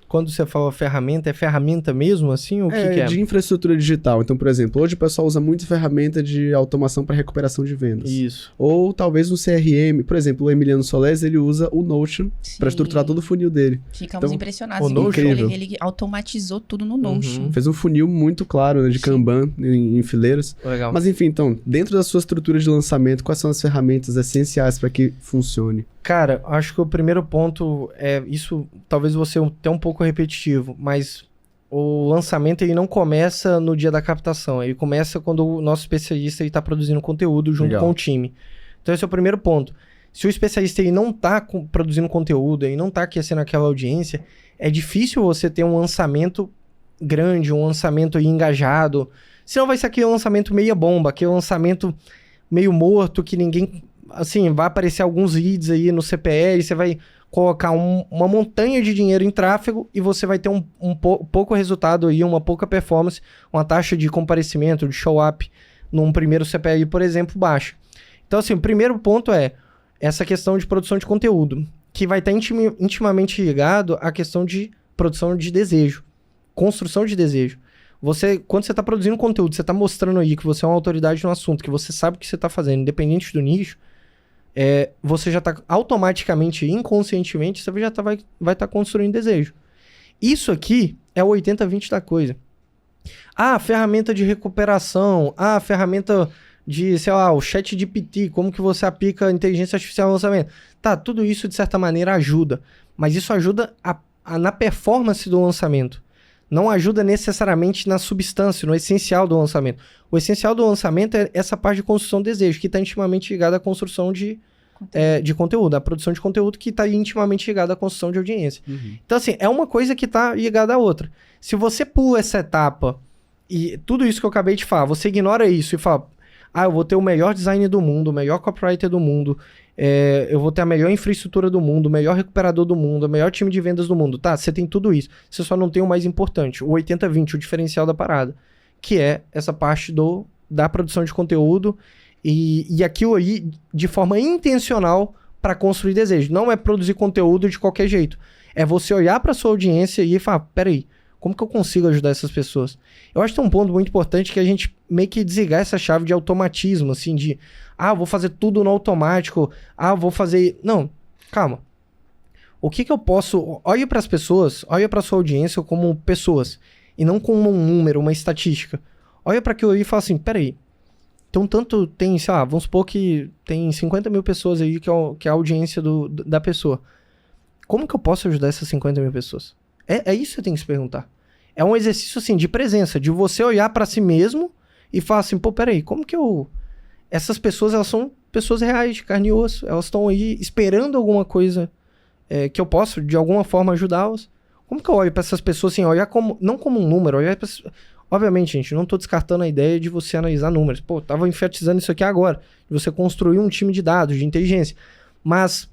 Quando você fala ferramenta, é ferramenta mesmo, assim? O que é? De infraestrutura digital. Então, por exemplo, hoje o pessoal usa muito ferramenta de automação para recuperação de vendas. Isso. Ou talvez um CRM. Por exemplo, o Emiliano Solés, ele usa o Notion para estruturar todo o funil dele. Ficamos impressionados. O Notion, ele automatizou tudo no Notion. Fez um funil muito claro, né, de Kanban em fileiras. Legal. Mas enfim, então, dentro da sua estrutura de lançamento, quais são as ferramentas essenciais para que funcione? Cara, acho que o primeiro ponto é isso, talvez você tenha um pouco repetitivo, mas o lançamento ele não começa no dia da captação, ele começa quando o nosso especialista está produzindo conteúdo junto com o time. Então esse é o primeiro ponto. Se o especialista ele não está produzindo conteúdo, ele não está aquecendo aquela audiência, é difícil você ter um lançamento grande, um lançamento aí engajado, senão vai ser aquele lançamento meia bomba, aquele lançamento meio morto, que ninguém... Assim, vai aparecer alguns leads aí no CPL, você vai colocar uma montanha de dinheiro em tráfego e você vai ter pouco resultado aí, uma pouca performance, uma taxa de comparecimento, de show-up num primeiro CPL, por exemplo, baixa. Então, assim, o primeiro ponto é essa questão de produção de conteúdo, que vai estar intimamente ligado à questão de produção de desejo, construção de desejo. Quando você está produzindo conteúdo, você está mostrando aí que você é uma autoridade no assunto, que você sabe o que você está fazendo, independente do nicho, você já está automaticamente, inconscientemente, você já vai estar construindo desejo. Isso aqui é o 80-20 da coisa. Ferramenta de recuperação, ferramenta de, sei lá, o ChatGPT, como que você aplica a inteligência artificial no lançamento. Tá, tudo isso de certa maneira ajuda, mas isso ajuda na performance do lançamento. Não ajuda necessariamente na substância, no essencial do lançamento. O essencial do lançamento é essa parte de construção de desejo, que está intimamente ligada à construção de conteúdo, a produção de conteúdo que está intimamente ligada à construção de audiência. Então, assim, é uma coisa que está ligada à outra. Se você pula essa etapa e tudo isso que eu acabei de falar, você ignora isso e fala, eu vou ter o melhor design do mundo, o melhor copywriter do mundo, eu vou ter a melhor infraestrutura do mundo, o melhor recuperador do mundo, o melhor time de vendas do mundo. Tá, você tem tudo isso. Você só não tem o mais importante, o 80-20, o diferencial da parada, que é essa parte da produção de conteúdo e aquilo aí de forma intencional para construir desejo. Não é produzir conteúdo de qualquer jeito. É você olhar para sua audiência e falar, peraí, como que eu consigo ajudar essas pessoas? Eu acho que tem um ponto muito importante que a gente meio que desligar essa chave de automatismo, assim, de vou fazer tudo no automático, vou fazer... Não, calma. O que eu posso... Olhe para as pessoas, olhe para sua audiência como pessoas, e não como um número, uma estatística. Olha para aquilo aí e fala assim, peraí, Então, tanto tem, sei lá, vamos supor que tem 50 mil pessoas aí que é a audiência da pessoa. Como que eu posso ajudar essas 50 mil pessoas? É isso que você tem que se perguntar. É um exercício, assim, de presença, de você olhar pra si mesmo e falar assim, pô, peraí, como que eu... Essas pessoas, elas são pessoas reais, de carne e osso. Elas estão aí esperando alguma coisa que eu posso, de alguma forma, ajudá-las. Como que eu olho pra essas pessoas, assim, olhar como... Não como um número, olhar pra... Obviamente, gente, não tô descartando a ideia de você analisar números. Pô, tava enfatizando isso aqui agora. De você construir um time de dados, de inteligência. Mas,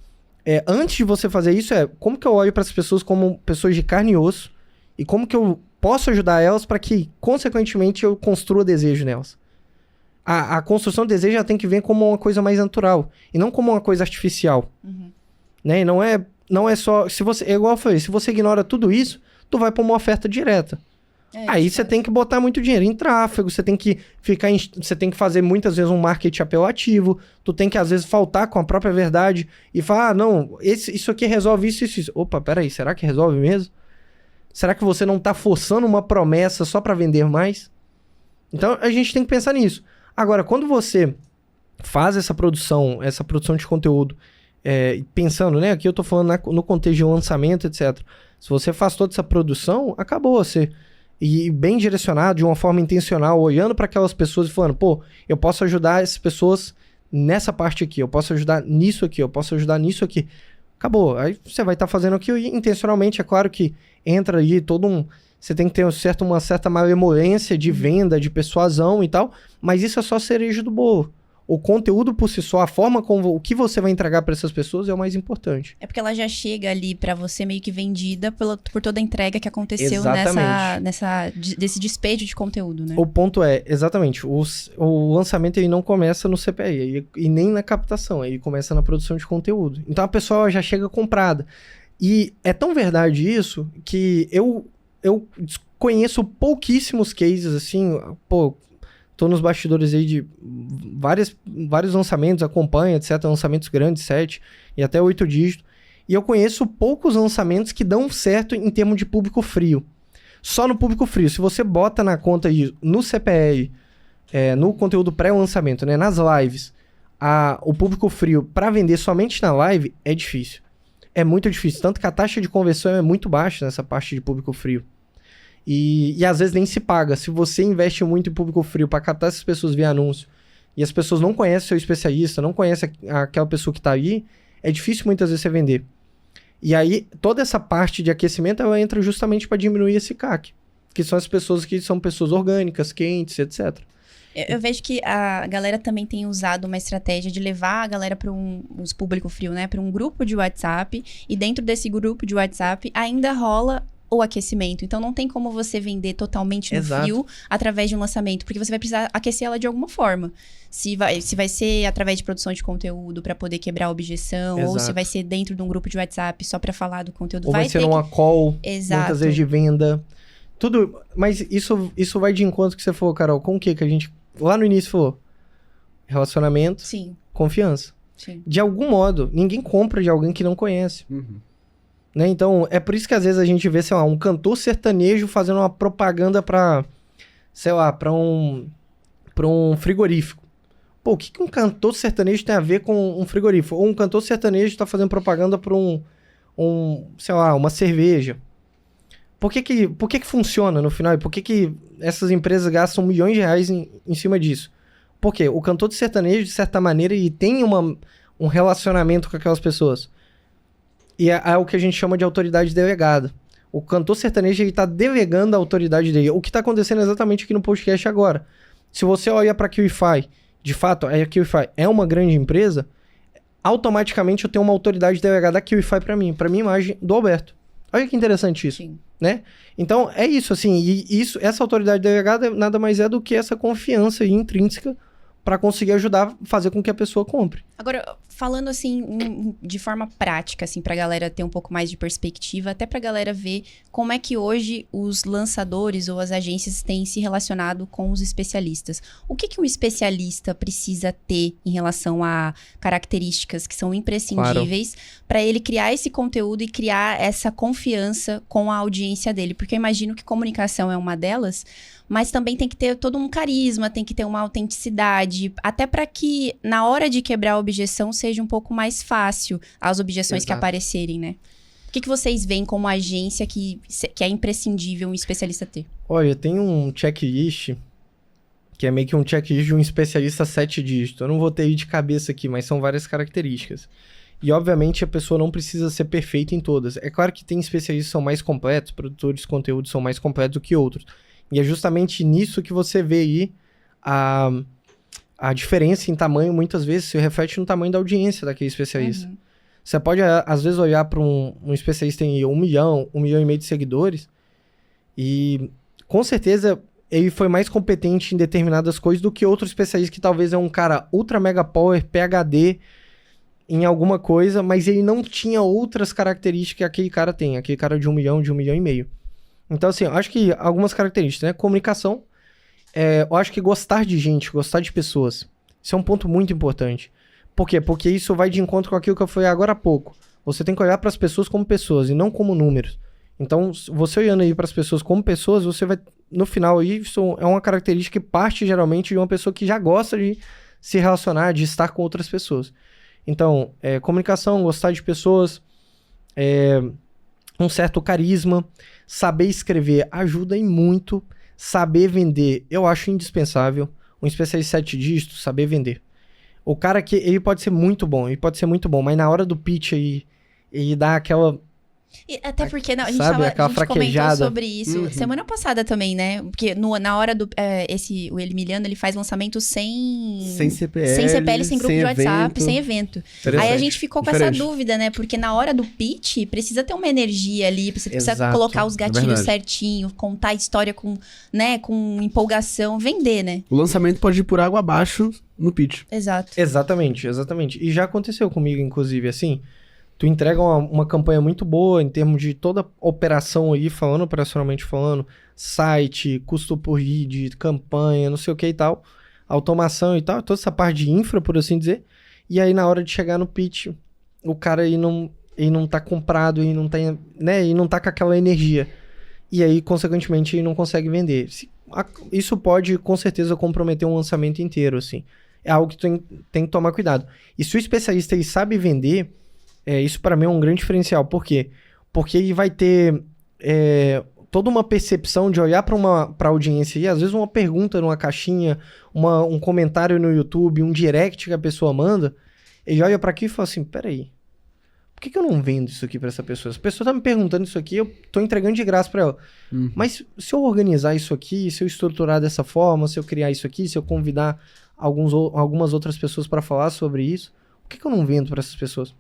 antes de você fazer isso, como que eu olho para as pessoas como pessoas de carne e osso e como que eu posso ajudar elas para que, consequentemente, eu construa desejo nelas. A construção do desejo já tem que vir como uma coisa mais natural e não como uma coisa artificial. Uhum. Né? E não é só... igual eu falei, se você ignora tudo isso, tu vai para uma oferta direta. Aí você tem que botar muito dinheiro em tráfego, você tem que você tem que fazer muitas vezes um marketing apelativo, tu tem que às vezes faltar com a própria verdade e falar, não, isso aqui resolve isso, isso, isso. Opa, peraí, será que resolve mesmo? Será que você não tá forçando uma promessa só para vender mais? Então a gente tem que pensar nisso. Agora, quando você faz essa produção de conteúdo, pensando, né, aqui eu tô falando no contexto de lançamento, etc. Se você faz toda essa produção, acabou você... E bem direcionado, de uma forma intencional, olhando para aquelas pessoas e falando, pô, eu posso ajudar essas pessoas nessa parte aqui, eu posso ajudar nisso aqui, eu posso ajudar nisso aqui. Acabou. Aí você vai estar fazendo aquilo e intencionalmente, é claro que entra aí você tem que ter uma certa malemolência de venda, de persuasão e tal, mas isso é só cereja do bolo. O conteúdo por si só, a forma como o que você vai entregar para essas pessoas é o mais importante. É porque ela já chega ali para você meio que vendida por toda a entrega que aconteceu desse despejo de conteúdo, né? O ponto é, exatamente, o lançamento ele não começa no CPI e nem na captação, ele começa na produção de conteúdo. Então a pessoa já chega comprada. E é tão verdade isso que eu conheço pouquíssimos cases, assim, pô... Tô nos bastidores aí de vários lançamentos, acompanho, etc. Lançamentos grandes, 7 e até 8 dígitos. E eu conheço poucos lançamentos que dão certo em termos de público frio. Só no público frio. Se você bota na conta aí, no CPL, no conteúdo pré-lançamento, né, nas lives, o público frio para vender somente na live é difícil. É muito difícil. Tanto que a taxa de conversão é muito baixa nessa parte de público frio. E às vezes nem se paga. Se você investe muito em público frio para captar essas pessoas via anúncio e as pessoas não conhecem o seu especialista, não conhecem aquela pessoa que está aí, é difícil muitas vezes você vender. E aí, toda essa parte de aquecimento, ela entra justamente para diminuir esse CAC, que são as pessoas que são pessoas orgânicas, quentes, etc. Eu vejo que a galera também tem usado uma estratégia de levar a galera para os público frio, né? Para um grupo de WhatsApp, e dentro desse grupo de WhatsApp ainda rola o aquecimento. Então, não tem como você vender totalmente no frio através de um lançamento, porque você vai precisar aquecer ela de alguma forma. Se vai ser através de produção de conteúdo para poder quebrar a objeção, ou se vai ser dentro de um grupo de WhatsApp só para falar do conteúdo. Ou vai ser numa call, Exato. Muitas vezes de venda. Tudo, mas isso vai de encontro que você falou, Carol, com o que a gente lá no início falou? Relacionamento, Sim. Confiança. Sim. De algum modo, ninguém compra de alguém que não conhece. Uhum. Né? Então, é por isso que às vezes a gente vê, sei lá, um cantor sertanejo fazendo uma propaganda pra, sei lá, pra um frigorífico. Pô, o que um cantor sertanejo tem a ver com um frigorífico? Ou um cantor sertanejo tá fazendo propaganda pra sei lá, uma cerveja. Por que funciona no final? E por que essas empresas gastam milhões de reais em cima disso? Porque o cantor de sertanejo, de certa maneira, ele tem um relacionamento com aquelas pessoas. E é o que a gente chama de autoridade delegada. O cantor sertanejo, ele tá delegando a autoridade dele. O que tá acontecendo exatamente aqui no podcast agora. Se você olha pra QIFI, de fato, a QIFI é uma grande empresa, automaticamente eu tenho uma autoridade delegada da QIFI pra minha imagem do Alberto. Olha que interessante isso. Sim. Né? Então, é isso, assim, e essa autoridade delegada nada mais é do que essa confiança aí intrínseca para conseguir ajudar a fazer com que a pessoa compre. Agora, falando assim, de forma prática, assim, pra galera ter um pouco mais de perspectiva, até pra galera ver como é que hoje os lançadores ou as agências têm se relacionado com os especialistas. O que um especialista precisa ter em relação a características que são imprescindíveis para ele criar esse conteúdo e criar essa confiança com a audiência dele? Porque eu imagino que comunicação é uma delas, mas também tem que ter todo um carisma, tem que ter uma autenticidade, até para que na hora de quebrar a objeção seja um pouco mais fácil as objeções que aparecerem, né? O que vocês veem como agência que é imprescindível um especialista ter? Olha, tem um checklist, que é meio que um checklist de um especialista 7 dígitos. Eu não vou ter aí de cabeça aqui, mas são várias características. E, obviamente, a pessoa não precisa ser perfeita em todas. É claro que tem especialistas que são mais completos, produtores de conteúdo são mais completos do que outros. E é justamente nisso que você vê aí a diferença em tamanho, muitas vezes, se reflete no tamanho da audiência daquele especialista. Você pode, às vezes, olhar para um especialista em 1 milhão, 1,5 milhão de seguidores, e, com certeza, ele foi mais competente em determinadas coisas do que outro especialista que talvez é um cara ultra mega power, PhD, em alguma coisa, mas ele não tinha outras características que aquele cara tem. Aquele cara de 1 milhão, de 1,5 milhão. Então, assim, eu acho que algumas características, né? Comunicação. Eu acho que gostar de gente, gostar de pessoas. Isso é um ponto muito importante. Por quê? Porque isso vai de encontro com aquilo que eu falei agora há pouco. Você tem que olhar para as pessoas como pessoas e não como números. Então, você olhando aí para as pessoas como pessoas, você vai, no final, isso é uma característica que parte geralmente de uma pessoa que já gosta de se relacionar, de estar com outras pessoas. Então, comunicação, gostar de pessoas, um certo carisma, saber escrever ajuda em muito, saber vender eu acho indispensável, um especialista 7 dígitos, saber vender. O cara que, ele pode ser muito bom, mas na hora do pitch aí, ele dá aquela... E até porque a gente, sabe, a gente comentou sobre isso semana passada também, né? Porque na hora do... o Emiliano, ele faz lançamento sem CPL, sem grupo de WhatsApp, sem evento. Aí a gente ficou com essa dúvida, né? Porque na hora do pitch, precisa ter uma energia ali, você precisa colocar os gatilhos certinho, contar a história com empolgação, vender, né? O lançamento pode ir por água abaixo no pitch. Exato. Exatamente. E já aconteceu comigo, inclusive, assim... Tu entrega uma campanha muito boa em termos de toda a operação aí, operacionalmente falando, site, custo por lead, campanha, não sei o que e tal, automação e tal, toda essa parte de infra, por assim dizer. E aí, na hora de chegar no pitch, o cara aí não tá comprado, e não tem, né, e não tá com aquela energia. E aí, consequentemente, ele não consegue vender. Isso pode, com certeza, comprometer um lançamento inteiro, assim. É algo que tu tem que tomar cuidado. E se o especialista ele sabe vender... isso para mim é um grande diferencial. Por quê? Porque ele vai ter toda uma percepção de olhar para a audiência e às vezes uma pergunta numa caixinha, um comentário no YouTube, um direct que a pessoa manda, ele olha para aqui e fala assim, peraí, por que eu não vendo isso aqui para essa pessoa? Essa pessoa tá me perguntando isso aqui, eu tô entregando de graça para ela. Mas se eu organizar isso aqui, se eu estruturar dessa forma, se eu criar isso aqui, se eu convidar algumas outras pessoas para falar sobre isso, por que eu não vendo para essas pessoas?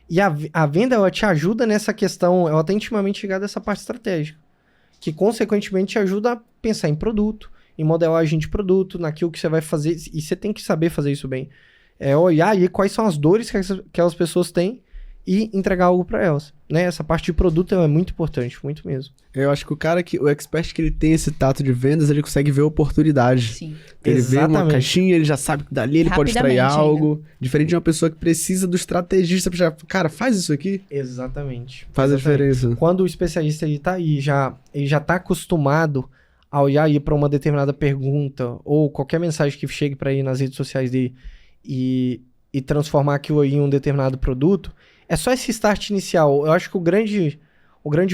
E a venda, ela te ajuda nessa questão, ela tá intimamente ligada a essa parte estratégica, que consequentemente te ajuda a pensar em produto, em modelagem de produto, naquilo que você vai fazer, e você tem que saber fazer isso bem. Olhar aí quais são as dores que aquelas pessoas têm e entregar algo para elas, né? Essa parte de produto é muito importante, muito mesmo. Eu acho que o expert que ele tem esse tato de vendas, ele consegue ver oportunidade. Sim. Ele vê uma caixinha, ele já sabe que dali ele pode extrair algo. Ainda. Diferente de uma pessoa que precisa do estrategista para cara, faz isso aqui. Exatamente. Faz a diferença. Quando o especialista ele tá aí, ele já tá acostumado a olhar aí para uma determinada pergunta ou qualquer mensagem que chegue para ele nas redes sociais dele e transformar aquilo aí em um determinado produto, é só esse start inicial. Eu acho que o grande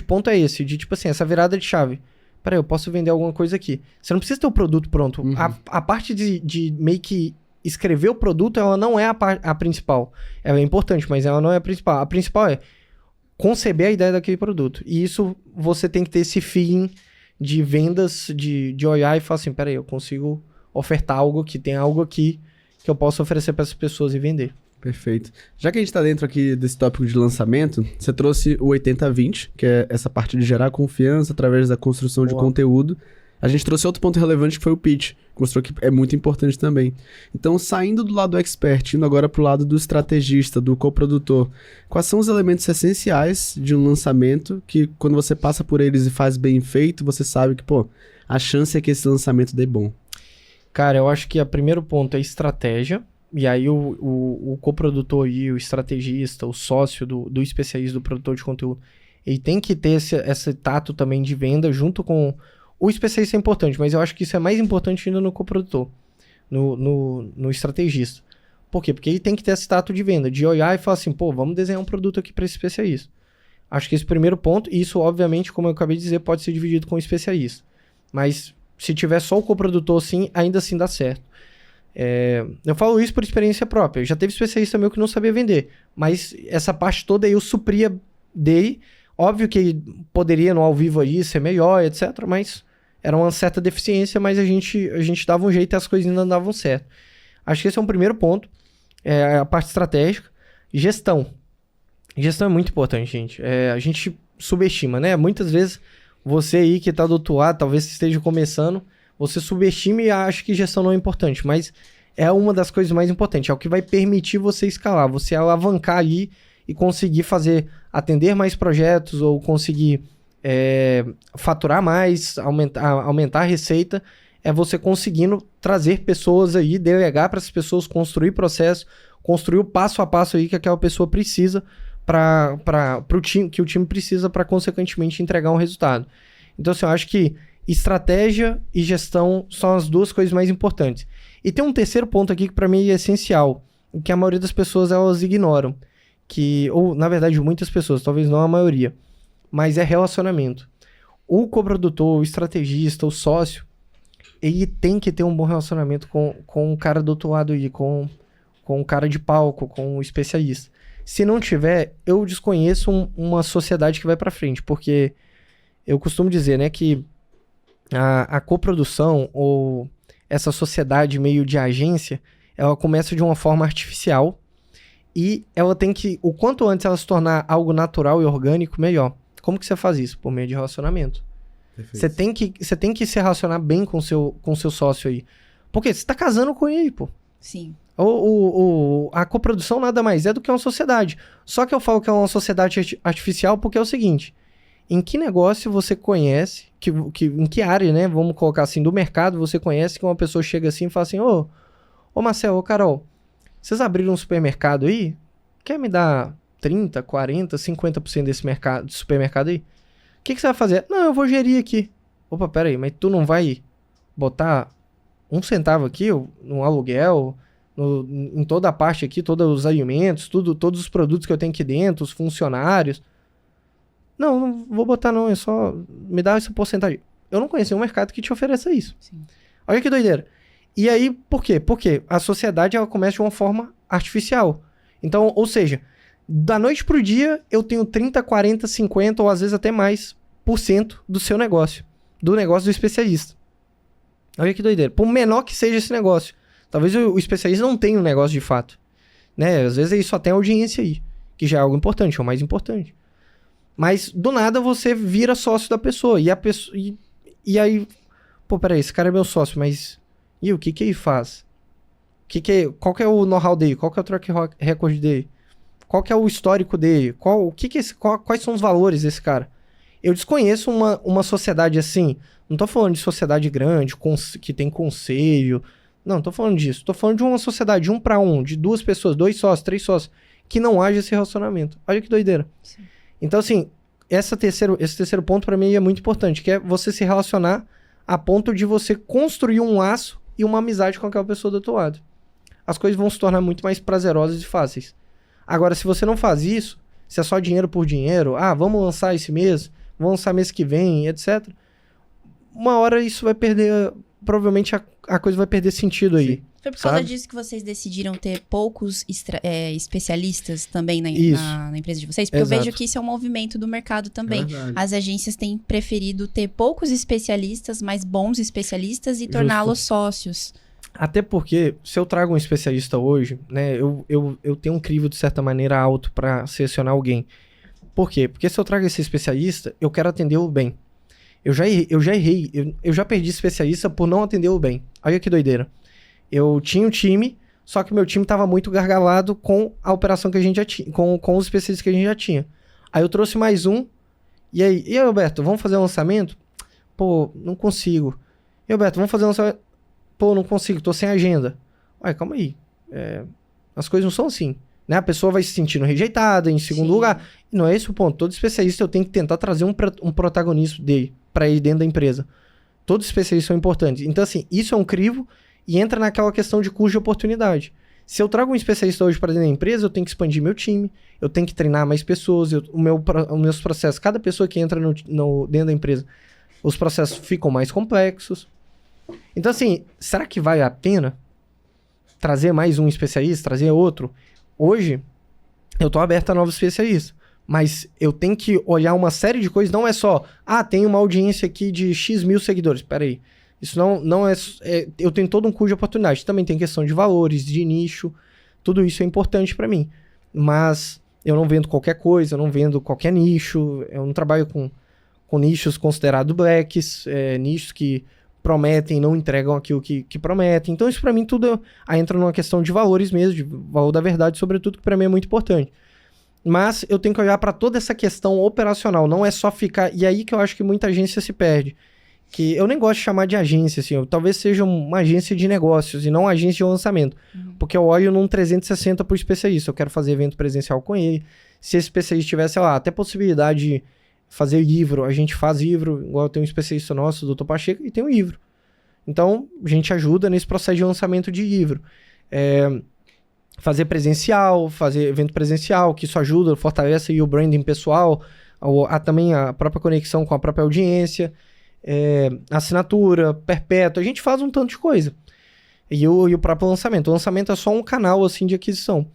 ponto é esse, de tipo assim, essa virada de chave. Peraí, eu posso vender alguma coisa aqui. Você não precisa ter o produto pronto. A parte de meio que escrever o produto, ela não é a principal. Ela é importante, mas ela não é a principal. A principal é conceber a ideia daquele produto. E isso, você tem que ter esse feeling de vendas, de olhar e falar assim, peraí, eu consigo ofertar algo aqui, tem algo aqui que eu posso oferecer para essas pessoas e vender. Perfeito. Já que a gente tá dentro aqui desse tópico de lançamento, você trouxe o 80-20, que é essa parte de gerar confiança através da construção de conteúdo. A gente trouxe outro ponto relevante que foi o pitch, que mostrou que é muito importante também. Então, saindo do lado do expert, indo agora pro lado do estrategista, do coprodutor, quais são os elementos essenciais de um lançamento que, quando você passa por eles e faz bem feito, você sabe que, a chance é que esse lançamento dê bom? Cara, eu acho que o primeiro ponto é estratégia. E aí o coprodutor e o estrategista, o sócio do especialista, do produtor de conteúdo, ele tem que ter esse tato também de venda junto com O especialista é importante, mas eu acho que isso é mais importante ainda no coprodutor, no estrategista. Por quê? Porque ele tem que ter esse tato de venda, de olhar e falar assim, pô, vamos desenhar um produto aqui para esse especialista. Acho que esse primeiro ponto, e isso obviamente, como eu acabei de dizer, pode ser dividido com o especialista. Mas se tiver só o coprodutor, sim, ainda assim dá certo. Eu falo isso por experiência própria. Já teve especialista meu que não sabia vender, mas essa parte toda eu supria dele. Óbvio que ele poderia no ao vivo aí ser melhor, etc. Mas era uma certa deficiência, mas a gente dava um jeito e as coisas ainda davam certo. Acho que esse é um primeiro ponto. A parte estratégica. Gestão. Gestão é muito importante, gente. A gente subestima, né? Muitas vezes você aí que está do outro lado, talvez esteja começando, você subestima e acha que gestão não é importante, mas é uma das coisas mais importantes. É o que vai permitir você escalar, você alavancar ali e conseguir atender mais projetos ou conseguir faturar mais, aumentar a receita. É você conseguindo trazer pessoas aí, delegar para essas pessoas, construir processo, construir o passo a passo aí que aquela pessoa precisa para o time, que o time precisa para, consequentemente, entregar um resultado. Então, assim, eu acho que estratégia e gestão são as duas coisas mais importantes. E tem um terceiro ponto aqui que, para mim, é essencial, que a maioria das pessoas, elas ignoram. Ou, na verdade, muitas pessoas, talvez não a maioria, mas é relacionamento. O coprodutor, o estrategista, o sócio, ele tem que ter um bom relacionamento com o cara do outro lado aí, com o cara de palco, com o especialista. Se não tiver, eu desconheço uma sociedade que vai para frente, porque eu costumo dizer, né, que a coprodução ou essa sociedade meio de agência, ela começa de uma forma artificial e ela tem que, o quanto antes ela se tornar algo natural e orgânico, melhor. Como que você faz isso? Por meio de relacionamento. Você tem que se relacionar bem com o seu sócio aí. Porque você tá casando com ele, pô. Sim. A coprodução nada mais é do que uma sociedade. Só que eu falo que é uma sociedade artificial porque é o seguinte: em que negócio você conhece, em que área, né, vamos colocar assim, do mercado, você conhece que uma pessoa chega assim e fala assim, ô Marcelo, ô Carol, vocês abriram um supermercado aí? Quer me dar 30, 40, 50% desse supermercado aí? O que você vai fazer? Não, eu vou gerir aqui. Opa, pera aí, mas tu não vai botar 1 centavo aqui no aluguel, em toda a parte aqui, todos os alimentos, todos os produtos que eu tenho aqui dentro, os funcionários? Não vou botar não, é só me dá essa porcentagem. Eu não conheci um mercado que te ofereça isso. Sim. Olha que doideira. E aí, por quê? Porque a sociedade, ela começa de uma forma artificial. Então, ou seja, da noite pro dia, eu tenho 30, 40, 50 ou às vezes até mais % do seu negócio. Do negócio do especialista. Olha que doideira. Por menor que seja esse negócio. Talvez o especialista não tenha um negócio de fato. Né? Às vezes ele só tem audiência aí. Que já é algo importante, é o mais importante. Mas do nada você vira sócio da pessoa. E aí, pô, peraí, esse cara é meu sócio, mas e o que ele faz? Qual que é o know-how dele? Qual que é o track record dele? Qual que é o histórico dele? Quais são os valores desse cara? Eu desconheço uma sociedade assim. Não tô falando de sociedade grande, que tem conselho. Não tô falando disso. Tô falando de uma sociedade de 1 para 1, de 2 pessoas, 2 sócios, 3 sócios, que não haja esse relacionamento. Olha que doideira. Sim. Então, assim, esse terceiro ponto para mim é muito importante, que é você se relacionar a ponto de você construir um laço e uma amizade com aquela pessoa do outro lado. As coisas vão se tornar muito mais prazerosas e fáceis. Agora, se você não faz isso, se é só dinheiro por dinheiro, vamos lançar esse mês, vamos lançar mês que vem, etc. Uma hora isso vai perder, provavelmente a coisa vai perder sentido aí. Sim. Foi por causa disso que vocês decidiram ter poucos especialistas também na empresa de vocês? Porque Exato. Eu vejo que isso é um movimento do mercado também. Verdade. As agências têm preferido ter poucos especialistas, mas bons especialistas e torná-los sócios. Até porque, se eu trago um especialista hoje, né, eu tenho um crivo de certa maneira alto para selecionar alguém. Por quê? Porque se eu trago esse especialista, eu quero atendê-lo bem. Eu já errei, eu já perdi especialista por não atendê-lo bem. Olha que doideira. Eu tinha um time, só que meu time estava muito gargalado com a operação que a gente já tinha, com os especialistas que a gente já tinha. Aí eu trouxe mais um, e aí, Alberto, vamos fazer um lançamento? Pô, não consigo. E Alberto, vamos fazer um lançamento? Pô, não consigo, tô sem agenda. Ué, calma aí. As coisas não são assim. Né? A pessoa vai se sentindo rejeitada, em segundo lugar. E não é esse o ponto. Todo especialista eu tenho que tentar trazer um protagonismo dele, para ele dentro da empresa. Todos os especialistas são importantes. Então, assim, isso é um crivo e entra naquela questão de custo de oportunidade. Se eu trago um especialista hoje para dentro da empresa, eu tenho que expandir meu time, eu tenho que treinar mais pessoas, os meus processos, cada pessoa que entra dentro da empresa, os processos ficam mais complexos. Então, assim, será que vale a pena trazer mais um especialista, trazer outro? Hoje, eu estou aberto a novos especialistas, mas eu tenho que olhar uma série de coisas, não é só, tem uma audiência aqui de X mil seguidores, peraí. Isso não é, eu tenho todo um custo de oportunidade. Também tem questão de valores, de nicho. Tudo isso é importante para mim. Mas eu não vendo qualquer coisa, eu não vendo qualquer nicho. Eu não trabalho com nichos considerados blacks, nichos que prometem e não entregam aquilo que prometem. Então isso para mim tudo entra numa questão de valores mesmo, de valor da verdade, sobretudo, que para mim é muito importante. Mas eu tenho que olhar para toda essa questão operacional. Não é só ficar... E aí que eu acho que muita agência se perde. Que eu nem gosto de chamar de agência, assim, talvez seja uma agência de negócios e não uma agência de lançamento, porque eu olho num 360 pro especialista, eu quero fazer evento presencial com ele, se esse especialista tivesse, sei lá, até possibilidade de fazer livro, a gente faz livro, igual tem um especialista nosso, o Dr. Pacheco, e tem um livro. Então, a gente ajuda nesse processo de lançamento de livro. Fazer presencial, fazer evento presencial, que isso ajuda, fortalece aí o branding pessoal, também a própria conexão com a própria audiência, assinatura, perpétua, a gente faz um tanto de coisa. E o próprio lançamento. O lançamento é só um canal, assim, de aquisição.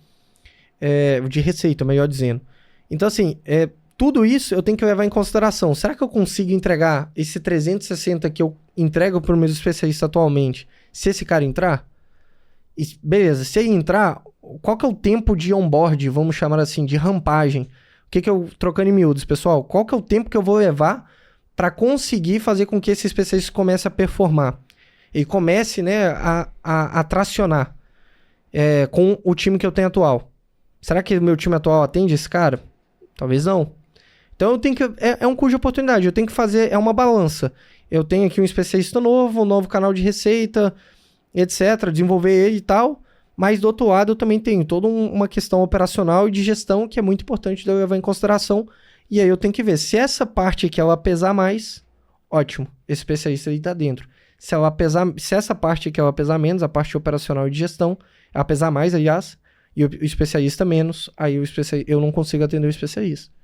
De receita, melhor dizendo. Então, assim, tudo isso eu tenho que levar em consideração. Será que eu consigo entregar esse 360 que eu entrego para os meus especialistas atualmente, se esse cara entrar? Beleza, se ele entrar, qual que é o tempo de onboard, vamos chamar assim, de rampagem? O que eu, trocando em miúdos, pessoal, qual que é o tempo que eu vou levar para conseguir fazer com que esse especialista comece a performar e comece, né, a tracionar com o time que eu tenho atual? Será que o meu time atual atende esse cara? Talvez não. Então eu tenho que... É um custo de oportunidade, eu tenho que fazer... uma balança. Eu tenho aqui um especialista novo, um novo canal de receita, etc. Desenvolver ele e tal. Mas do outro lado eu também tenho toda uma questão operacional e de gestão que é muito importante de eu levar em consideração. E aí eu tenho que ver, se essa parte aqui ela pesar mais, ótimo, esse especialista aí tá dentro. Se essa parte aqui ela pesar menos, a parte operacional e de gestão, ela pesar mais, aliás, e o especialista menos, aí eu não consigo atender o especialista.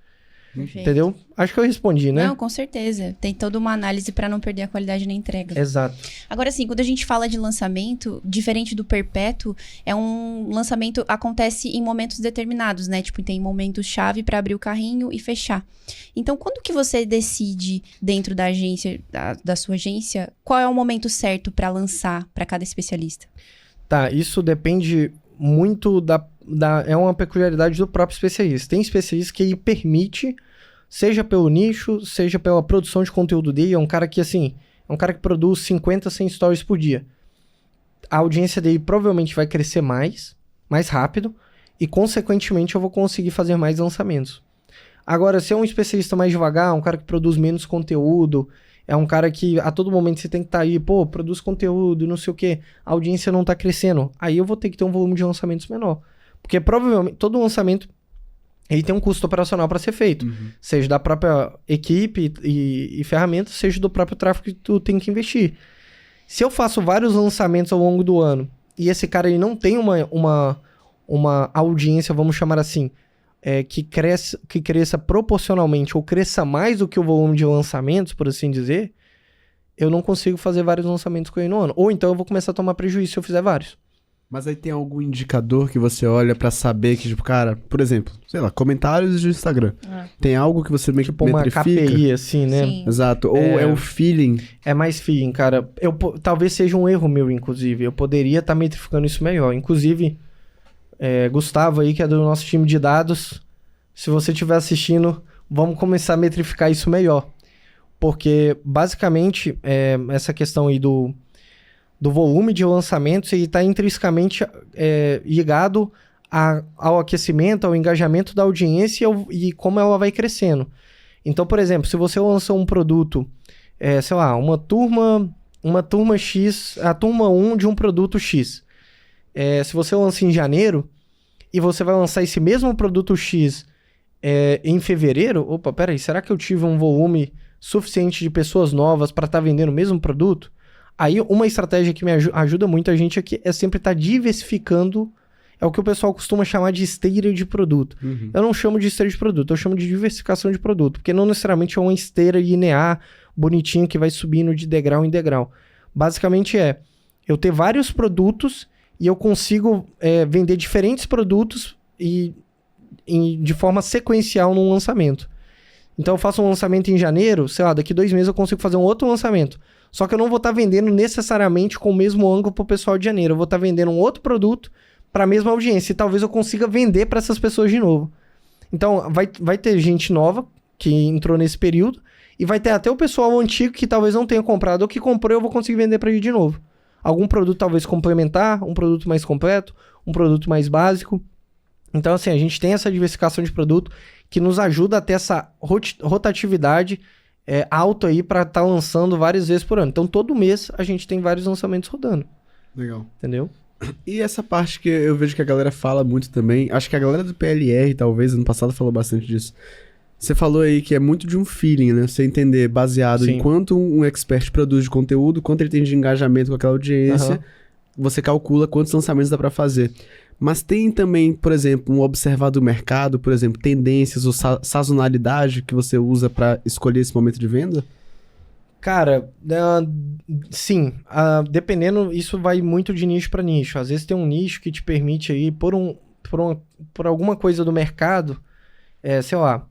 Perfeito. Entendeu? Acho que eu respondi, né? Não, com certeza. Tem toda uma análise para não perder a qualidade na entrega. Exato. Agora, assim, quando a gente fala de lançamento, diferente do perpétuo, é um lançamento acontece em momentos determinados, né? Tipo, tem momentos-chave para abrir o carrinho e fechar. Então, quando que você decide dentro da agência, da sua agência, qual é o momento certo para lançar para cada especialista? Tá, isso depende muito é uma peculiaridade do próprio especialista. Tem especialista que ele permite, seja pelo nicho, seja pela produção de conteúdo dele, é um cara que, assim, produz 50, 100 stories por dia. A audiência dele provavelmente vai crescer mais rápido, e, consequentemente, eu vou conseguir fazer mais lançamentos. Agora, se é um especialista mais devagar, um cara que produz menos conteúdo, é um cara que a todo momento você tem que estar aí, produz conteúdo, não sei o quê, a audiência não está crescendo, aí eu vou ter que ter um volume de lançamentos menor. Porque provavelmente todo lançamento ele tem um custo operacional para ser feito. Seja da própria equipe e ferramentas, seja do próprio tráfego que tu tem que investir. Se eu faço vários lançamentos ao longo do ano e esse cara ele não tem uma audiência, vamos chamar assim, que cresça proporcionalmente ou cresça mais do que o volume de lançamentos, por assim dizer, eu não consigo fazer vários lançamentos com ele no ano. Ou então eu vou começar a tomar prejuízo se eu fizer vários. Mas aí tem algum indicador que você olha pra saber que, tipo, cara, por exemplo, sei lá, comentários de Instagram. Tem algo que você meio que metrifica? Uma KPI, assim, né? Sim. Exato. Ou é o feeling? É mais feeling, cara. Talvez seja um erro meu, inclusive. Eu poderia estar metrificando isso melhor. Inclusive, Gustavo aí, que é do nosso time de dados, se você estiver assistindo, vamos começar a metrificar isso melhor. Porque, basicamente, essa questão aí do volume de lançamentos, ele está intrinsecamente ligado ao aquecimento, ao engajamento da audiência e como ela vai crescendo. Então, por exemplo, se você lança um produto, sei lá, uma turma X, a turma 1 de um produto X. Se você lança em janeiro e você vai lançar esse mesmo produto X em fevereiro, peraí, será que eu tive um volume suficiente de pessoas novas para estar vendendo o mesmo produto, aí uma estratégia que me ajuda muito a gente aqui é sempre estar diversificando, é o que o pessoal costuma chamar de esteira de produto. Eu não chamo de esteira de produto, eu chamo de diversificação de produto, porque não necessariamente é uma esteira linear, bonitinho, que vai subindo de degrau em degrau. Basicamente eu ter vários produtos e eu consigo vender diferentes produtos de forma sequencial num lançamento. Então eu faço um lançamento em janeiro, sei lá, daqui 2 meses eu consigo fazer um outro lançamento. Só que eu não vou estar vendendo necessariamente com o mesmo ângulo pro pessoal de janeiro. Eu vou estar vendendo um outro produto para a mesma audiência. E talvez eu consiga vender para essas pessoas de novo. Então vai ter gente nova que entrou nesse período e vai ter até o pessoal antigo que talvez não tenha comprado ou que comprou, eu vou conseguir vender para ele de novo. Algum produto talvez complementar, um produto mais completo, um produto mais básico. Então assim, a gente tem essa diversificação de produto que nos ajuda a ter essa rotatividade alta aí para estar lançando várias vezes por ano. Então todo mês a gente tem vários lançamentos rodando. Legal. Entendeu? E essa parte que eu vejo que a galera fala muito também, acho que a galera do PLR, talvez, ano passado falou bastante disso. Você falou aí que é muito de um feeling, né? Você entender baseado em quanto um expert produz de conteúdo, quanto ele tem de engajamento com aquela audiência, você calcula quantos lançamentos dá pra fazer. Mas tem também, por exemplo, um observar do mercado, por exemplo, tendências ou sazonalidade que você usa pra escolher esse momento de venda? Cara, sim. Dependendo, isso vai muito de nicho para nicho. Às vezes tem um nicho que te permite aí, por alguma coisa do mercado, sei lá,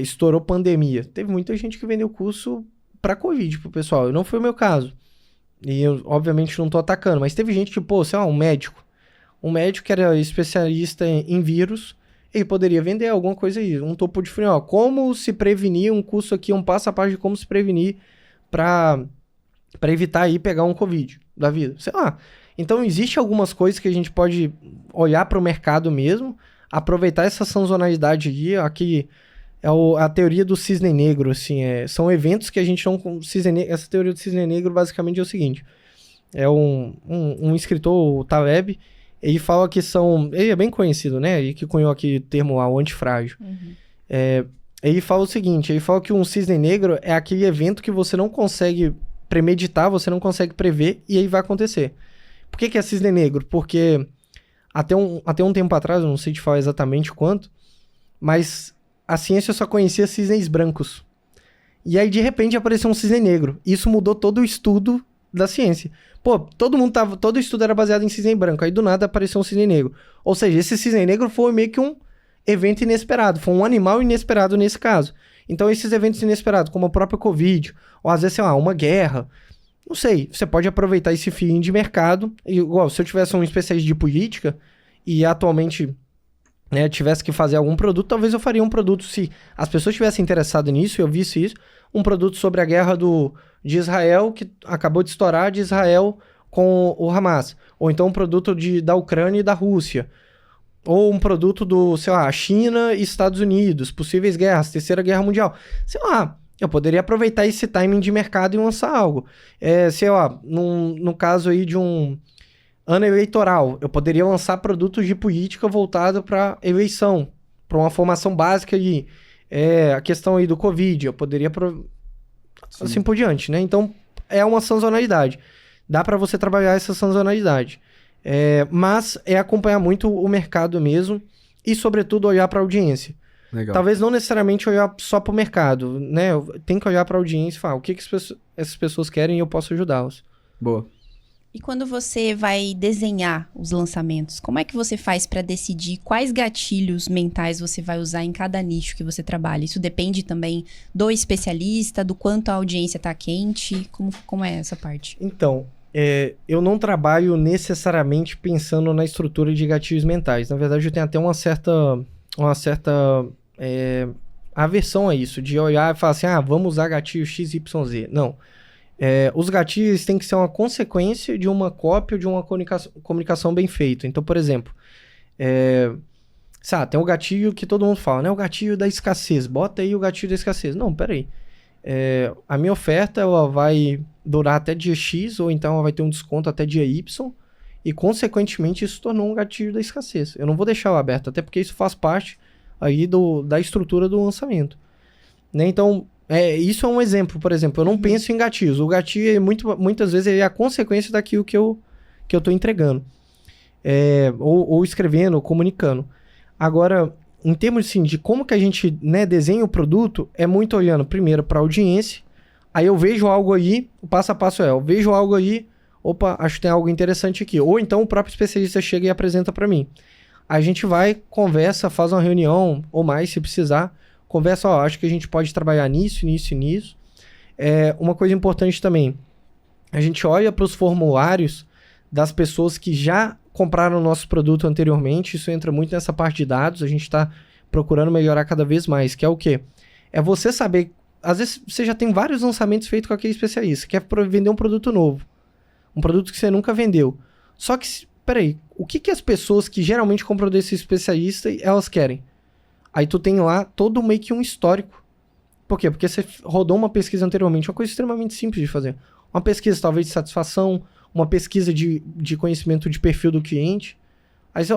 estourou pandemia. Teve muita gente que vendeu curso para Covid pro pessoal. Não foi o meu caso. E eu, obviamente, não tô atacando. Mas teve gente que, sei lá, um médico. Um médico que era especialista em vírus, ele poderia vender alguma coisa aí, um topo de funil. Como se prevenir, um curso aqui, um passo a passo de como se prevenir para evitar aí pegar um Covid da vida. Sei lá. Então, existe algumas coisas que a gente pode olhar para o mercado mesmo, aproveitar essa sazonalidade aí. Aqui é a teoria do cisne negro, assim. São eventos que a gente não... Essa teoria do cisne negro basicamente é o seguinte. É um escritor, o Taleb. Ele fala que ele é bem conhecido, né? Ele que cunhou aqui o termo o antifrágil. Ele fala o seguinte, ele fala que um cisne negro é aquele evento que você não consegue premeditar, você não consegue prever, e aí vai acontecer. Por que é cisne negro? Porque até um tempo atrás, eu não sei te falar exatamente quanto, mas a ciência só conhecia cisnes brancos. E aí, de repente, apareceu um cisne negro. Isso mudou todo o estudo da ciência. Todo estudo era baseado em cisne branco. Aí do nada apareceu um cisne negro. Ou seja, esse cisne negro foi meio que um evento inesperado. Foi um animal inesperado nesse caso. Então esses eventos inesperados, como o próprio Covid, ou às vezes, sei lá, uma guerra, não sei, você pode aproveitar esse feeling de mercado. Igual, se eu tivesse um especialista de política e atualmente tivesse que fazer algum produto, talvez eu faria um produto, se as pessoas estivessem interessadas nisso e eu visse isso, um produto sobre a guerra de Israel, que acabou de estourar, de Israel com o Hamas. Ou então um produto da Ucrânia e da Rússia. Ou um produto sei lá, China e Estados Unidos, possíveis guerras, Terceira Guerra Mundial. Sei lá, eu poderia aproveitar esse timing de mercado e lançar algo. Sei lá, no caso aí de um ano eleitoral, eu poderia lançar produtos de política voltado para eleição, para uma formação básica de a questão aí do Covid, eu poderia assim por diante, né? Então, é uma sazonalidade. Dá para você trabalhar essa sazonalidade. Mas acompanhar muito o mercado mesmo e, sobretudo, olhar para a audiência. Legal. Talvez não necessariamente olhar só para o mercado, né? Tem que olhar para a audiência e falar o que essas pessoas querem e eu posso ajudá-las. Boa. E quando você vai desenhar os lançamentos, como é que você faz para decidir quais gatilhos mentais você vai usar em cada nicho que você trabalha? Isso depende também do especialista, do quanto a audiência está quente? Como é essa parte? Então, eu não trabalho necessariamente pensando na estrutura de gatilhos mentais. Na verdade, eu tenho até uma certa aversão a isso, de olhar e falar assim, vamos usar gatilho XYZ. Não. Os gatilhos têm que ser uma consequência de uma cópia ou de uma comunicação bem feita. Então, por exemplo, tem o gatilho que todo mundo fala, né? O gatilho da escassez. Bota aí o gatilho da escassez. Não, peraí. A minha oferta ela vai durar até dia X, ou então ela vai ter um desconto até dia Y, e consequentemente isso tornou um gatilho da escassez. Eu não vou deixar ela aberta, até porque isso faz parte aí da estrutura do lançamento. Né? Então, Isso é um exemplo, por exemplo. Eu não penso em gatilhos. O gatilho, muitas vezes, é a consequência daquilo que eu tô entregando. Ou escrevendo, ou comunicando. Agora, em termos assim, de como que a gente, né, desenha o produto, é muito olhando primeiro para a audiência. Aí eu vejo algo aí, o passo a passo eu vejo algo aí, opa, acho que tem algo interessante aqui. Ou então o próprio especialista chega e apresenta para mim. A gente vai, conversa, faz uma reunião, ou mais se precisar. Conversa, acho que a gente pode trabalhar nisso. Uma coisa importante também, a gente olha para os formulários das pessoas que já compraram o nosso produto anteriormente. Isso entra muito nessa parte de dados, a gente está procurando melhorar cada vez mais, que é o quê? É você saber, às vezes você já tem vários lançamentos feitos com aquele especialista, quer vender um produto novo, um produto que você nunca vendeu. Só que, peraí, o que as pessoas que geralmente compram desse especialista, elas querem? Aí tu tem lá todo meio que um histórico. Por quê? Porque você rodou uma pesquisa anteriormente, uma coisa extremamente simples de fazer. Uma pesquisa talvez de satisfação, uma pesquisa de conhecimento de perfil do cliente. Aí você,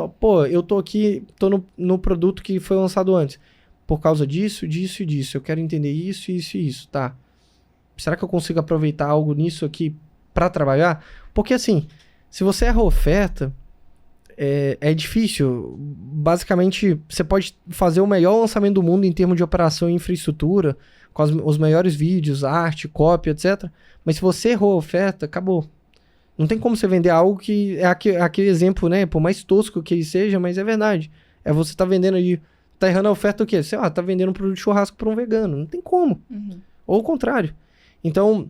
eu tô aqui, tô no produto que foi lançado antes. Por causa disso, disso e disso. Eu quero entender isso, isso e isso. Tá. Será que eu consigo aproveitar algo nisso aqui para trabalhar? Porque assim, se você erra a oferta, é difícil. Basicamente, você pode fazer o melhor lançamento do mundo em termos de operação e infraestrutura, com os melhores vídeos, arte, cópia, etc. Mas se você errou a oferta, acabou. Não tem como você vender algo que é aquele exemplo, né? Por mais tosco que ele seja, mas é verdade. Você tá vendendo aí, tá errando a oferta o quê? Sei lá, tá vendendo um produto de churrasco para um vegano. Não tem como. Ou o contrário. Então,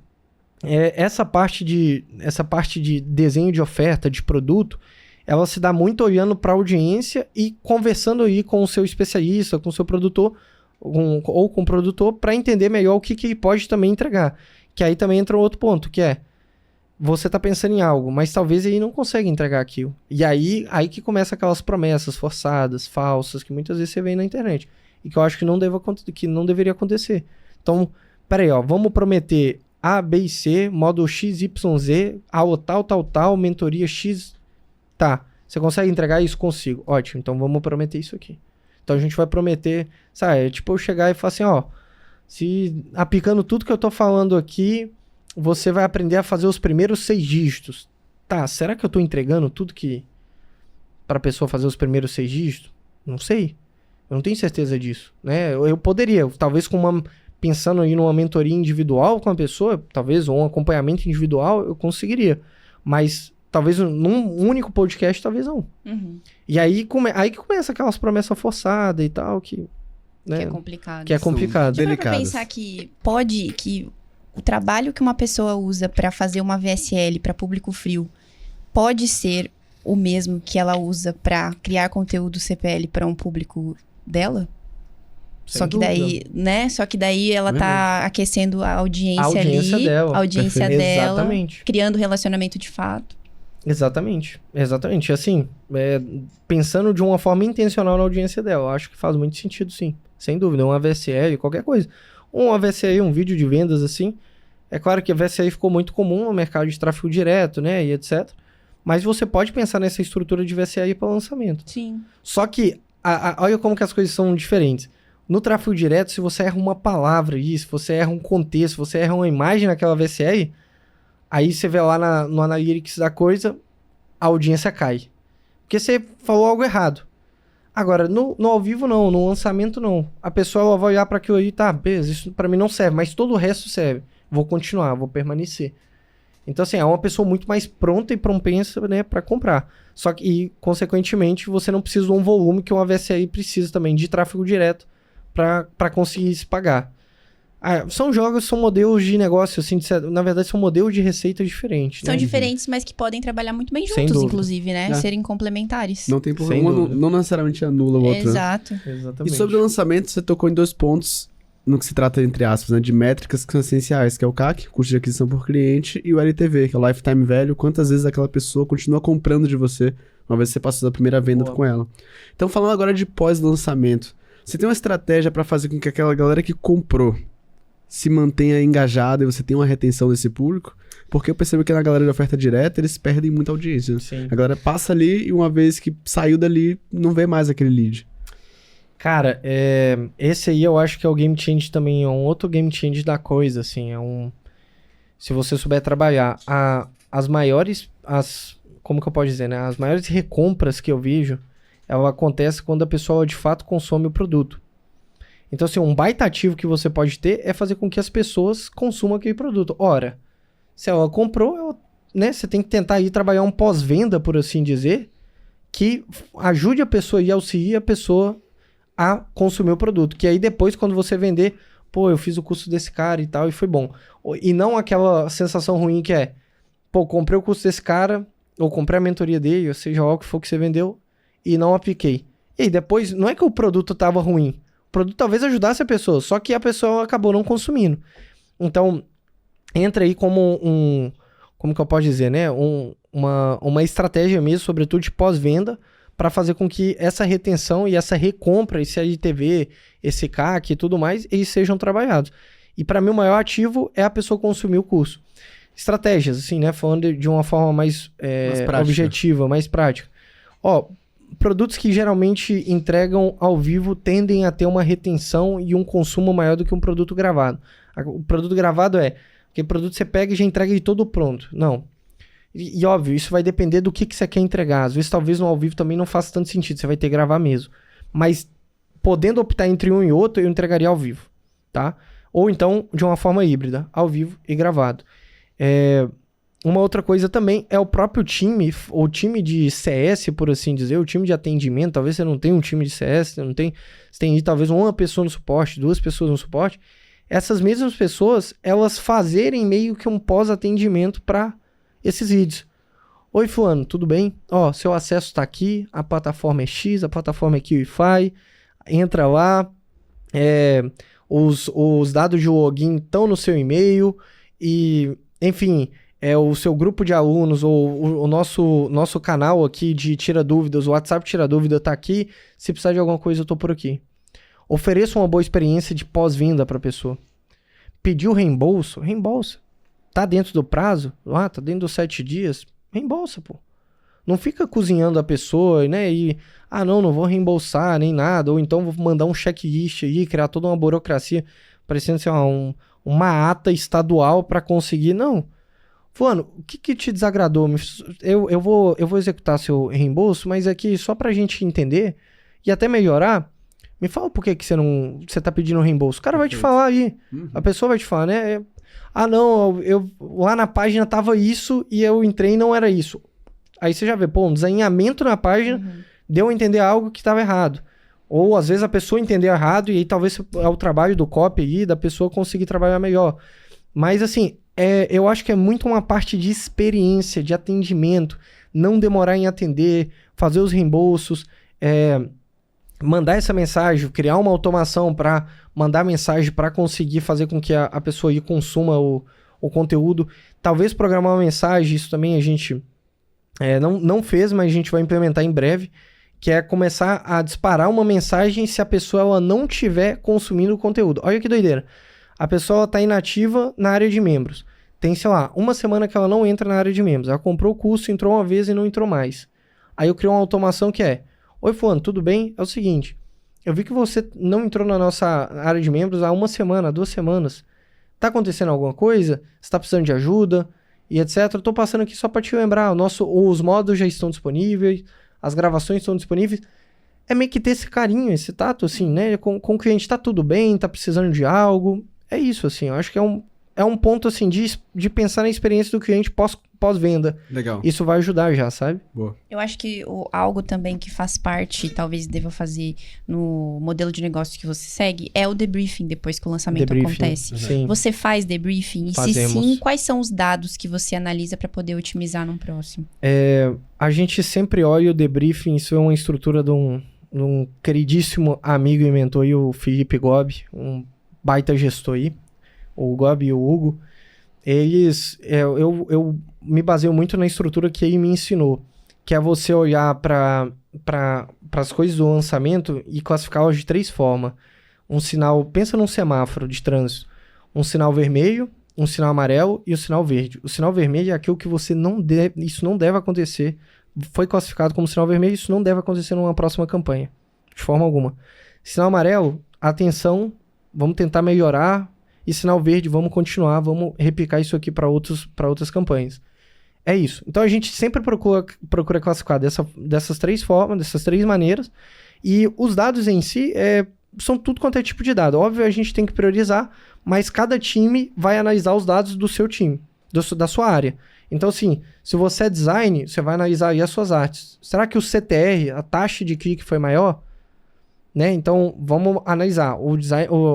essa parte de desenho de oferta, de produto, ela se dá muito olhando para a audiência e conversando aí com o seu especialista, com o seu produtor, ou com o produtor, para entender melhor o que ele pode também entregar. Que aí também entra um outro ponto, que você tá pensando em algo, mas talvez ele não consiga entregar aquilo. E aí que começa aquelas promessas forçadas, falsas, que muitas vezes você vê na internet. E que eu acho que não deveria acontecer. Então, peraí, vamos prometer A, B e C, módulo XYZ, tal, mentoria X. Tá, você consegue entregar isso? Consigo. Ótimo, então vamos prometer isso aqui. Então a gente vai prometer, sabe, eu chegar e falar assim, se aplicando tudo que eu tô falando aqui, você vai aprender a fazer os primeiros 6 dígitos. Tá, será que eu tô entregando tudo que pra pessoa fazer os primeiros 6 dígitos? Não sei. Eu não tenho certeza disso, né? Eu poderia, talvez pensando aí numa mentoria individual com a pessoa, talvez, ou um acompanhamento individual, eu conseguiria. Mas talvez num único podcast, talvez não. E aí que começa aquelas promessas forçadas e tal, que é complicado. Que é complicado. Dá pra pensar que o trabalho que uma pessoa usa para fazer uma VSL para público frio pode ser o mesmo que ela usa para criar conteúdo CPL para um público dela? Só que daí ela tá aquecendo a audiência ali, dela. A audiência dela, exatamente. Criando relacionamento de fato. Exatamente. Assim, pensando de uma forma intencional na audiência dela, eu acho que faz muito sentido, sim. Sem dúvida, uma VSL, qualquer coisa. Uma VSL, um vídeo de vendas, assim. É claro que a VSL ficou muito comum no mercado de tráfego direto, né, e etc. Mas você pode pensar nessa estrutura de VSL para lançamento. Sim. Só que, olha como que as coisas são diferentes. No tráfego direto, se você erra uma palavra aí, se você erra um contexto, se você erra uma imagem naquela VSL, aí você vê lá no Analytics da coisa, a audiência cai. Porque você falou algo errado. Agora, no ao vivo não, no lançamento não. A pessoa vai olhar para aquilo aí, tá, beleza, isso para mim não serve, mas todo o resto serve. Vou continuar, vou permanecer. Então, assim, é uma pessoa muito mais pronta e propensa, né, para comprar. Só que, e, consequentemente, você não precisa de um volume que uma VSL precisa também de tráfego direto para conseguir se pagar. São modelos de negócio, assim, na verdade são modelos de receitas diferentes. São diferentes, mas que podem trabalhar muito bem juntos, inclusive, né? Serem complementares. Não tem problema, não necessariamente anula o outro. Exato. Né? Exatamente. E sobre o lançamento, você tocou em 2 pontos no que se trata, entre aspas, né, de métricas que são essenciais, que é o CAC, custo de aquisição por cliente, e o LTV, que é o Lifetime Value, quantas vezes aquela pessoa continua comprando de você, uma vez que você passou da primeira venda com ela. Então, falando agora de pós-lançamento, você tem uma estratégia para fazer com que aquela galera que comprou se mantenha engajada e você tenha uma retenção desse público? Porque eu percebo que na galera de oferta direta, eles perdem muita audiência. Sim. A galera passa ali e uma vez que saiu dali, não vê mais aquele lead. Cara, esse aí eu acho que é o game change também, é um outro game change da coisa, assim, se você souber trabalhar, como que eu posso dizer, né, as maiores recompras que eu vejo, ela acontece quando a pessoa de fato consome o produto. Então, assim, um baita ativo que você pode ter é fazer com que as pessoas consumam aquele produto. Ora, se ela comprou, né, você tem que tentar aí trabalhar um pós-venda, por assim dizer, que ajude a pessoa e auxilie a pessoa a consumir o produto. Que aí depois, quando você vender, pô, eu fiz o curso desse cara e tal, e foi bom. E não aquela sensação ruim que é, pô, comprei o curso desse cara, ou comprei a mentoria dele, ou seja, o que for que você vendeu, e não apliquei. E aí depois, não é que o produto tava ruim, o produto talvez ajudasse a pessoa, só que a pessoa acabou não consumindo. Então, entra aí como como que eu posso dizer, né? Uma estratégia mesmo, sobretudo de pós-venda, para fazer com que essa retenção e essa recompra, esse LTV, esse CAC e tudo mais, eles sejam trabalhados. E para mim o maior ativo é a pessoa consumir o curso. Estratégias, assim, né? Falando de uma forma mais objetiva, mais prática. Produtos que geralmente entregam ao vivo tendem a ter uma retenção e um consumo maior do que um produto gravado. O produto gravado aquele produto que você pega e já entrega ele todo pronto. Não. E óbvio, isso vai depender do que você quer entregar. Às vezes, talvez no ao vivo também não faça tanto sentido. Você vai ter que gravar mesmo. Mas, podendo optar entre um e outro, eu entregaria ao vivo, tá? Ou então, de uma forma híbrida, ao vivo e gravado. Uma outra coisa também é o próprio time, o time de CS, por assim dizer, o time de atendimento. Talvez você não tenha um time de CS, você tem talvez uma pessoa no suporte, 2 pessoas no suporte. Essas mesmas pessoas, elas fazerem meio que um pós-atendimento para esses vídeos. Oi, fulano, tudo bem? Seu acesso está aqui, a plataforma é X, a plataforma é QIFI, entra lá, os dados de login estão no seu e-mail e, enfim, o seu grupo de alunos ou o nosso canal aqui de Tira Dúvidas, o WhatsApp Tira Dúvida está aqui, se precisar de alguma coisa eu estou por aqui. Ofereça uma boa experiência de pós-venda para a pessoa. Pediu reembolso? Reembolsa. Tá dentro do prazo? Tá dentro dos 7 dias? Reembolsa, pô. Não fica cozinhando a pessoa, né? Não vou reembolsar nem nada. Ou então vou mandar um checklist aí, criar toda uma burocracia, parecendo ser uma ata estadual para conseguir. Não. Fulano, o que te desagradou? Eu vou executar seu reembolso, mas aqui só pra gente entender e até melhorar, me fala por que você tá pedindo reembolso. O cara vai te falar aí. Uhum. A pessoa vai te falar, né? Não, lá na página tava isso e eu entrei e não era isso. Aí você já vê, um desalinhamento na página deu a entender algo que estava errado. Ou às vezes a pessoa entendeu errado e aí talvez é o trabalho do copy aí, da pessoa conseguir trabalhar melhor. Mas assim, eu acho que é muito uma parte de experiência, de atendimento, não demorar em atender, fazer os reembolsos, mandar essa mensagem, criar uma automação para mandar mensagem para conseguir fazer com que a pessoa aí consuma o conteúdo. Talvez programar uma mensagem, isso também a gente não fez, mas a gente vai implementar em breve, que é começar a disparar uma mensagem se a pessoa ela não estiver consumindo o conteúdo. Olha que doideira. A pessoa está inativa na área de membros. Tem, sei lá, uma semana que ela não entra na área de membros. Ela comprou o curso, entrou uma vez e não entrou mais. Aí eu crio uma automação que oi, fulano, tudo bem? É o seguinte, eu vi que você não entrou na nossa área de membros há 1 semana, 2 semanas. Tá acontecendo alguma coisa? Você tá precisando de ajuda? E etc. Eu tô passando aqui só para te lembrar, os módulos já estão disponíveis, as gravações estão disponíveis. É meio que ter esse carinho, esse tato, assim, né? Com o cliente tá tudo bem, tá precisando de algo. É isso, assim, eu acho que é um ponto, assim, de pensar na experiência do cliente pós-venda. Legal. Isso vai ajudar já, sabe? Boa. Eu acho que algo também que faz parte, talvez deva fazer no modelo de negócio que você segue, é o debriefing depois que o lançamento acontece. Sim. Você faz debriefing? E Fazemos. Se sim, quais são os dados que você analisa para poder otimizar num próximo? A gente sempre olha o debriefing, isso é uma estrutura de um queridíssimo amigo e mentor, o Felipe Gobi, um baita gestor aí, o Gobi e o Hugo. Eles, eu me baseio muito na estrutura que ele me ensinou, que é você olhar para as coisas do lançamento e classificá-las de 3 formas. Um sinal, pensa num semáforo de trânsito, um sinal vermelho, um sinal amarelo e o sinal verde. O sinal vermelho é aquilo que você isso não deve acontecer, foi classificado como sinal vermelho, isso não deve acontecer numa próxima campanha, de forma alguma. Sinal amarelo, atenção, vamos tentar melhorar. E sinal verde, vamos continuar, vamos replicar isso aqui para outras campanhas. É isso. Então a gente sempre procura classificar dessas 3 formas, dessas 3 maneiras. E os dados em si são tudo quanto é tipo de dado. Óbvio, a gente tem que priorizar, mas cada time vai analisar os dados do seu time, da sua área. Então, assim, se você é design, você vai analisar aí as suas artes. Será que o CTR, a taxa de clique foi maior? Né? Então, vamos analisar.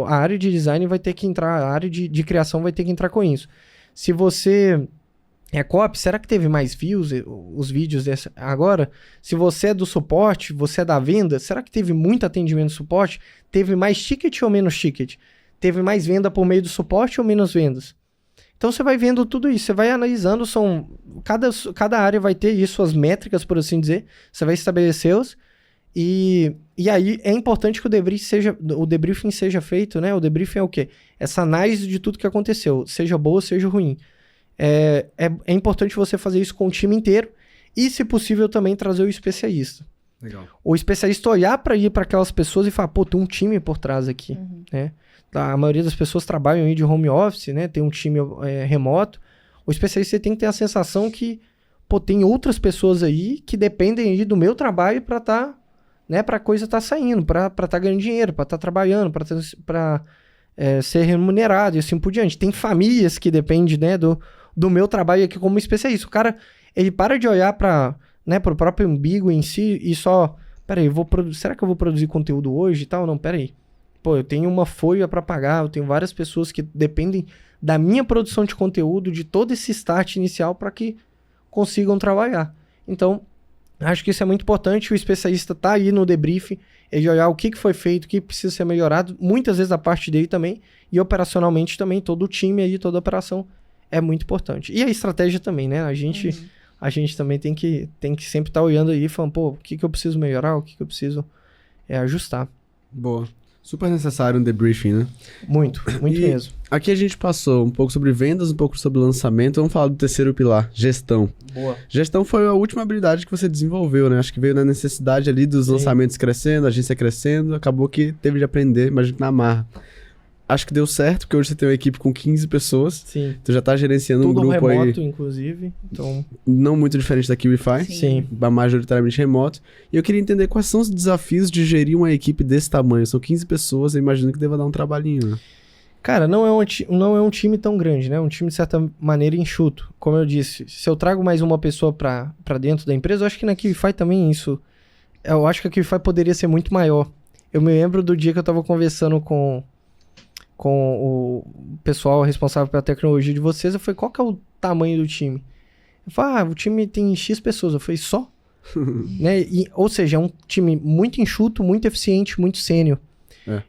A área de design vai ter que entrar, a área de criação vai ter que entrar com isso. Se você é copy, será que teve mais views os vídeos dessa? Agora, se você é do suporte, você é da venda, será que teve muito atendimento de suporte? Teve mais ticket ou menos ticket? Teve mais venda por meio do suporte ou menos vendas? Então, você vai vendo tudo isso, você vai analisando, cada área vai ter isso, suas métricas, por assim dizer, você vai estabelecê-las. E aí é importante que o debriefing seja feito, né? O debriefing é o quê? Essa análise de tudo que aconteceu, seja boa, seja ruim. É importante você fazer isso com o time inteiro e, se possível, também trazer o especialista. Legal. O especialista olhar para aquelas pessoas e falar, pô, tem um time por trás aqui, né? A maioria das pessoas trabalham aí de home office, né? Tem um time remoto. O especialista tem que ter a sensação que, pô, tem outras pessoas aí que dependem aí do meu trabalho para né, para a coisa estar saindo, para estar ganhando dinheiro, para estar trabalhando, para ser remunerado e assim por diante. Tem famílias que dependem, né, do meu trabalho aqui como especialista. O cara, ele para de olhar para, né, o próprio umbigo em si e só, peraí, será que eu vou produzir conteúdo hoje e tal? Não, peraí. Pô, eu tenho uma folha para pagar, eu tenho várias pessoas que dependem da minha produção de conteúdo, de todo esse start inicial para que consigam trabalhar. Então, acho que isso é muito importante, o especialista tá aí no debriefing, ele olhar o que foi feito, o que precisa ser melhorado, muitas vezes a parte dele também, e operacionalmente também, todo o time aí, toda a operação é muito importante. E a estratégia também, né? A gente também tem que sempre estar olhando aí, falando, pô, o que eu preciso melhorar, o que eu preciso ajustar. Boa. Super necessário um debriefing, né? Muito mesmo. Aqui a gente passou um pouco sobre vendas, um pouco sobre lançamento. Vamos falar do terceiro pilar, gestão. Boa. Gestão foi a última habilidade que você desenvolveu, né? Acho que veio na necessidade ali dos lançamentos crescendo, a agência crescendo. Acabou que teve de aprender, imagino que na marra. Acho que deu certo, porque hoje você tem uma equipe com 15 pessoas. Sim. Tu já tá gerenciando um grupo remoto, aí... remoto, inclusive. Então... Não muito diferente da QIWIFI. Sim. Majoritariamente remoto. E eu queria entender quais são os desafios de gerir uma equipe desse tamanho. São 15 pessoas, eu imagino que deva dar um trabalhinho, né? Cara, não é um time tão grande, né? É um time, de certa maneira, enxuto. Como eu disse, se eu trago mais uma pessoa pra dentro da empresa, eu acho que na QIWIFI também isso... Eu acho que a QIWIFI poderia ser muito maior. Eu me lembro do dia que eu tava conversando com o pessoal responsável pela tecnologia de vocês, eu falei, qual que é o tamanho do time? Eu falei, o time tem X pessoas. Eu falei, só? Né? Ou seja, é um time muito enxuto, muito eficiente, muito sênior.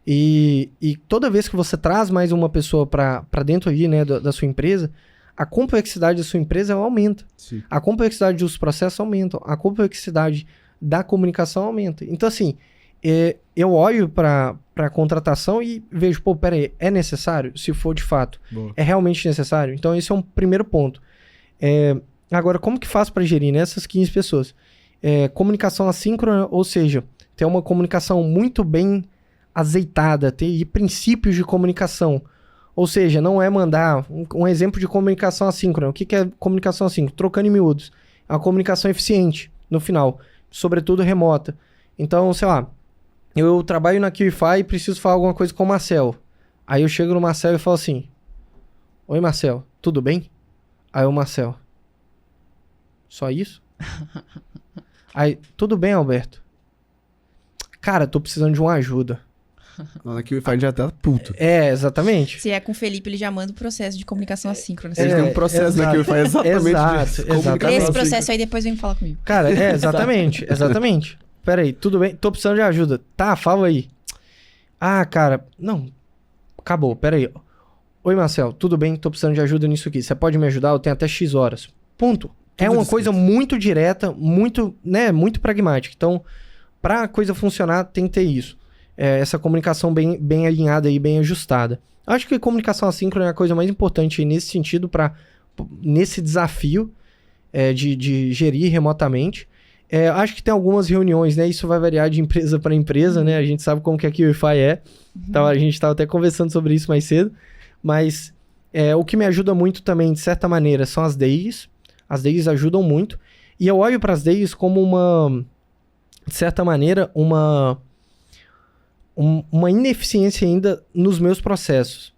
E toda vez que você traz mais uma pessoa para dentro aí, né, da sua empresa, a complexidade da sua empresa aumenta. Sim. A complexidade dos processos aumenta. A complexidade da comunicação aumenta. Então, assim, eu olho para a contratação e vejo, pô, peraí, é necessário? Se for de fato, é realmente necessário? Então, esse é um primeiro ponto. Agora, como que faz para gerir nessas 15 pessoas? Comunicação assíncrona, ou seja, ter uma comunicação muito bem azeitada, ter princípios de comunicação. Ou seja, não é mandar um exemplo de comunicação assíncrona. O que é comunicação assíncrona? Trocando em miúdos. É uma comunicação eficiente no final, sobretudo remota. Então, sei lá, eu trabalho na QIWIFI e preciso falar alguma coisa com o Marcel. Aí eu chego no Marcel e falo assim, oi Marcel, tudo bem? Aí o Marcel, só isso? Aí, tudo bem, Alberto? Cara, tô precisando de uma ajuda. Na QIWIFI já tá puto. Exatamente. Se é com o Felipe, ele já manda o processo de comunicação assíncrona. Eles têm um processo na QIWIFI exatamente disso. Esse processo aí depois vem falar comigo. Cara, exatamente. Pera aí, tudo bem? Tô precisando de ajuda. Tá, fala aí. Ah, cara, não. Acabou, pera aí. Oi, Marcel, tudo bem? Tô precisando de ajuda nisso aqui. Você pode me ajudar? Eu tenho até X horas. Ponto. É uma coisa muito direta, muito pragmática. Então, pra coisa funcionar, tem que ter isso. Essa comunicação bem alinhada e bem ajustada. Acho que comunicação assíncrona é a coisa mais importante nesse sentido, nesse desafio de gerir remotamente. Acho que tem algumas reuniões, né? Isso vai variar de empresa para empresa, né? A gente sabe como que a QIFI é. Então, a gente estava até conversando sobre isso mais cedo. Mas o que me ajuda muito também, de certa maneira, são as dailies. As dailies ajudam muito. E eu olho para as dailies como de certa maneira, uma ineficiência ainda nos meus processos.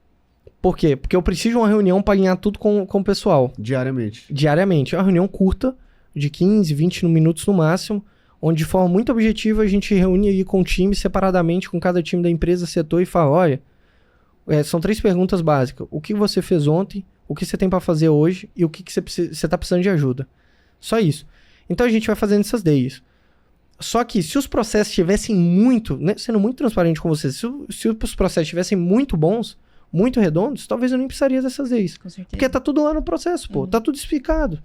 Por quê? Porque eu preciso de uma reunião para alinhar tudo com o pessoal. Diariamente. É uma reunião curta, de 15, 20 minutos no máximo, onde de forma muito objetiva a gente reúne aí com o time, separadamente, com cada time da empresa, setor, e fala, olha, são 3 perguntas básicas. O que você fez ontem, o que você tem para fazer hoje e o que você está precisando de ajuda. Só isso. Então a gente vai fazendo essas days. Só que se os processos estivessem muito, né, sendo muito transparente com vocês, se os processos estivessem muito bons, muito redondos, talvez eu nem precisaria dessas days. Com certeza. Porque tá tudo lá no processo, pô. Tá tudo explicado.